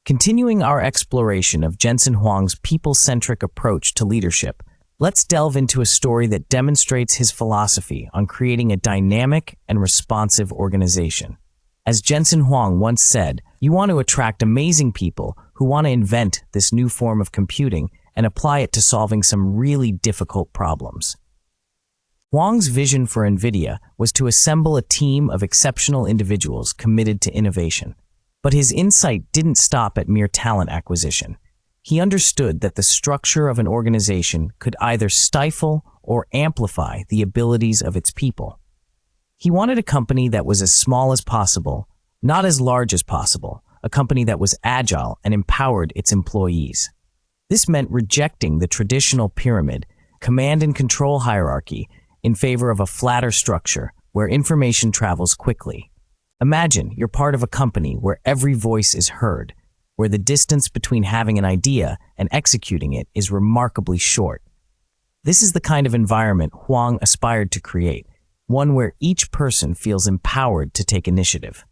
Continuing our exploration of Jensen Huang's people-centric approach to leadership, let's delve into a story that demonstrates his philosophy on creating a dynamic and responsive organization. As Jensen Huang once said, you want to attract amazing people who want to invent this new form of computing and apply it to solving some really difficult problems. Huang's vision for NVIDIA was to assemble a team of exceptional individuals committed to innovation. But his insight didn't stop at mere talent acquisition. He understood that the structure of an organization could either stifle or amplify the abilities of its people. He wanted a company that was as small as possible, not as large as possible, a company that was agile and empowered its employees. This meant rejecting the traditional pyramid, command and control hierarchy, in favor of a flatter structure where information travels quickly. Imagine you're part of a company where every voice is heard, where the distance between having an idea and executing it is remarkably short. This is the kind of environment Huang aspired to create, one where each person feels empowered to take initiative.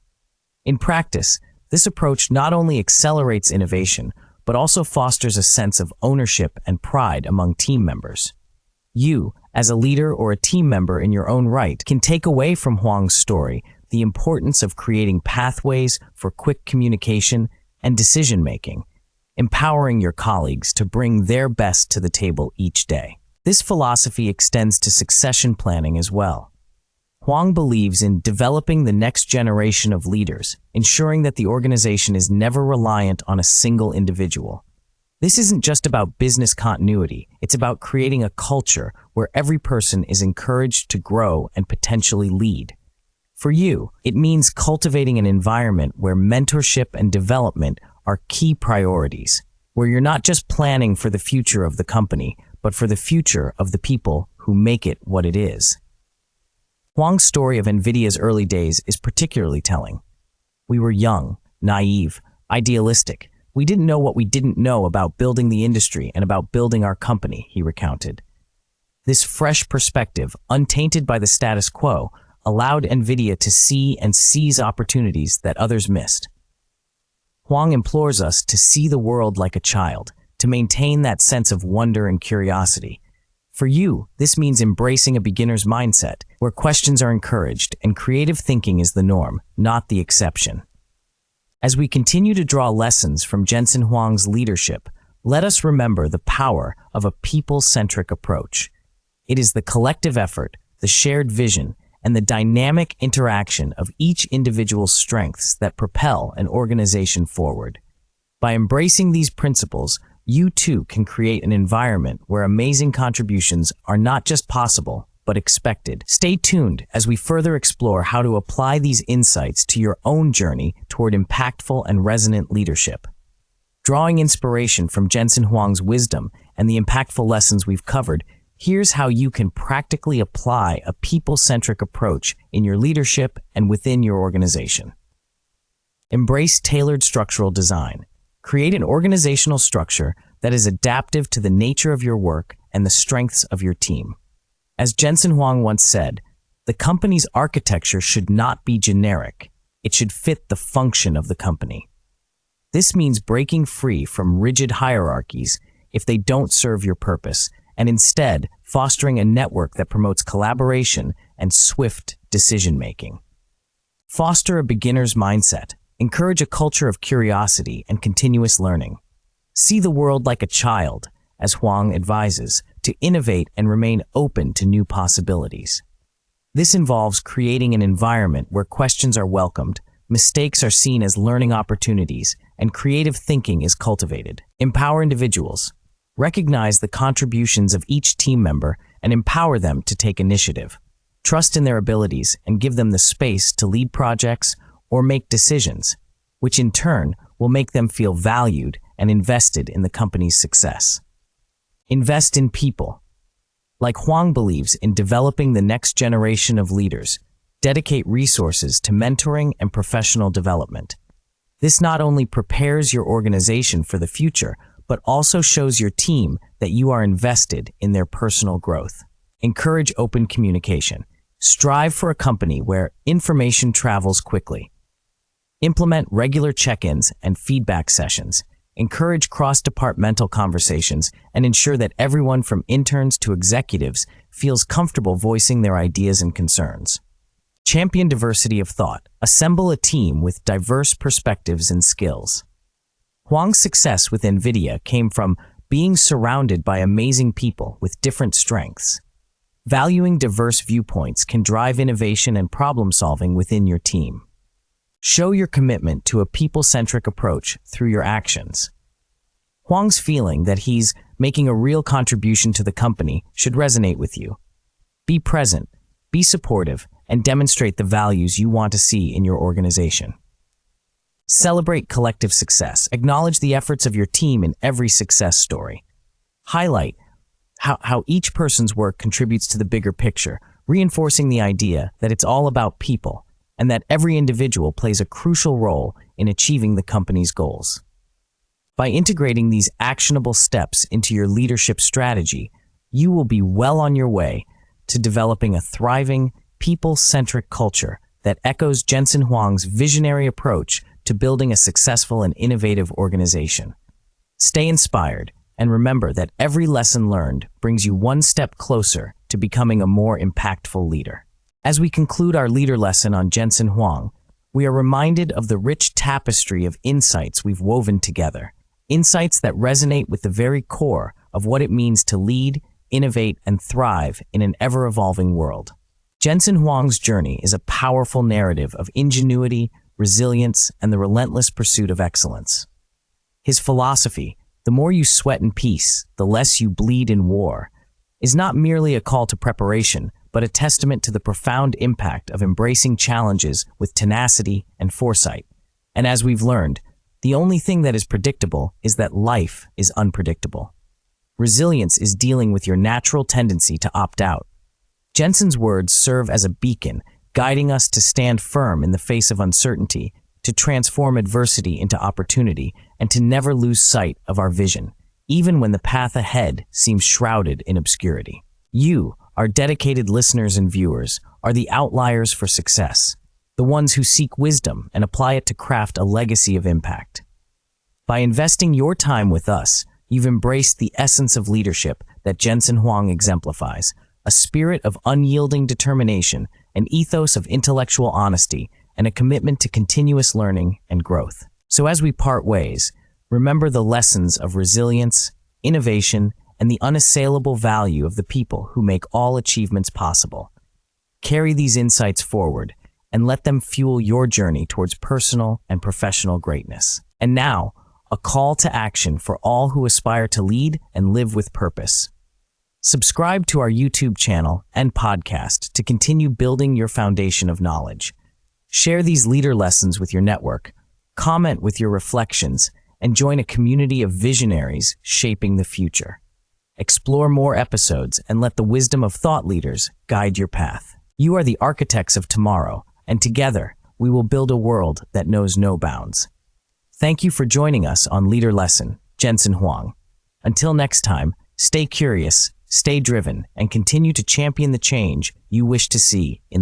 In practice, this approach not only accelerates innovation, but also fosters a sense of ownership and pride among team members. You, as a leader or a team member in your own right, can take away from Huang's story the importance of creating pathways for quick communication and decision-making, empowering your colleagues to bring their best to the table each day. This philosophy extends to succession planning as well. Huang believes in developing the next generation of leaders, ensuring that the organization is never reliant on a single individual. This isn't just about business continuity, it's about creating a culture where every person is encouraged to grow and potentially lead. For you, it means cultivating an environment where mentorship and development are key priorities, where you're not just planning for the future of the company, but for the future of the people who make it what it is. Huang's story of NVIDIA's early days is particularly telling. We were young, naive, idealistic. We didn't know what we didn't know about building the industry and about building our company, he recounted. This fresh perspective, untainted by the status quo, allowed NVIDIA to see and seize opportunities that others missed. Huang implores us to see the world like a child, to maintain that sense of wonder and curiosity. For you, this means embracing a beginner's mindset, where questions are encouraged and creative thinking is the norm, not the exception. As we continue to draw lessons from Jensen Huang's leadership, let us remember the power of a people-centric approach. It is the collective effort, the shared vision, and the dynamic interaction of each individual's strengths that propel an organization forward. By embracing these principles, you too can create an environment where amazing contributions are not just possible, but expected. Stay tuned as we further explore how to apply these insights to your own journey toward impactful and resonant leadership. Drawing inspiration from Jensen Huang's wisdom and the impactful lessons we've covered, here's how you can practically apply a people-centric approach in your leadership and within your organization. Embrace tailored structural design. Create an organizational structure that is adaptive to the nature of your work and the strengths of your team. As Jensen Huang once said, the company's architecture should not be generic. It should fit the function of the company. This means breaking free from rigid hierarchies if they don't serve your purpose, and instead fostering a network that promotes collaboration and swift decision-making. Foster a beginner's mindset. Encourage a culture of curiosity and continuous learning. See the world like a child, as Huang advises, to innovate and remain open to new possibilities. This involves creating an environment where questions are welcomed, mistakes are seen as learning opportunities, and creative thinking is cultivated. Empower individuals. Recognize the contributions of each team member and empower them to take initiative. Trust in their abilities and give them the space to lead projects or make decisions, which in turn will make them feel valued and invested in the company's success. Invest in people. Like Huang believes in developing the next generation of leaders, dedicate resources to mentoring and professional development. This not only prepares your organization for the future, but also shows your team that you are invested in their personal growth. Encourage open communication. Strive for a company where information travels quickly. Implement regular check-ins and feedback sessions. Encourage cross-departmental conversations and ensure that everyone from interns to executives feels comfortable voicing their ideas and concerns. Champion diversity of thought. Assemble a team with diverse perspectives and skills. Huang's success with NVIDIA came from being surrounded by amazing people with different strengths. Valuing diverse viewpoints can drive innovation and problem-solving within your team. Show your commitment to a people-centric approach through your actions. Huang's feeling that he's making a real contribution to the company should resonate with you. Be present, be supportive, and demonstrate the values you want to see in your organization. Celebrate collective success. Acknowledge the efforts of your team in every success story. Highlight how each person's work contributes to the bigger picture, reinforcing the idea that it's all about people and that every individual plays a crucial role in achieving the company's goals. By integrating these actionable steps into your leadership strategy, you will be well on your way to developing a thriving, people-centric culture that echoes Jensen Huang's visionary approach to building a successful and innovative organization. Stay inspired, and remember that every lesson learned brings you one step closer to becoming a more impactful leader. As we conclude our leader lesson on Jensen Huang, we are reminded of the rich tapestry of insights we've woven together, insights that resonate with the very core of what it means to lead, innovate, and thrive in an ever-evolving world. Jensen Huang's journey is a powerful narrative of ingenuity, resilience, and the relentless pursuit of excellence. His philosophy, "The more you sweat in peace, the less you bleed in war," is not merely a call to preparation, but a testament to the profound impact of embracing challenges with tenacity and foresight. And as we've learned, the only thing that is predictable is that life is unpredictable. Resilience is dealing with your natural tendency to opt out. Jensen's words serve as a beacon, guiding us to stand firm in the face of uncertainty, to transform adversity into opportunity, and to never lose sight of our vision, even when the path ahead seems shrouded in obscurity. You, our dedicated listeners and viewers, are the outliers for success, the ones who seek wisdom and apply it to craft a legacy of impact. By investing your time with us, you've embraced the essence of leadership that Jensen Huang exemplifies, a spirit of unyielding determination, an ethos of intellectual honesty, and a commitment to continuous learning and growth. So as we part ways, remember the lessons of resilience, innovation, and the unassailable value of the people who make all achievements possible. Carry these insights forward and let them fuel your journey towards personal and professional greatness. And now, a call to action for all who aspire to lead and live with purpose. Subscribe to our YouTube channel and podcast to continue building your foundation of knowledge. Share these leader lessons with your network, comment with your reflections, and join a community of visionaries shaping the future. Explore more episodes and let the wisdom of thought leaders guide your path. You are the architects of tomorrow, and together we will build a world that knows no bounds. Thank you for joining us on Leader Lesson, Jensen Huang. Until next time, stay curious, stay driven, and continue to champion the change you wish to see in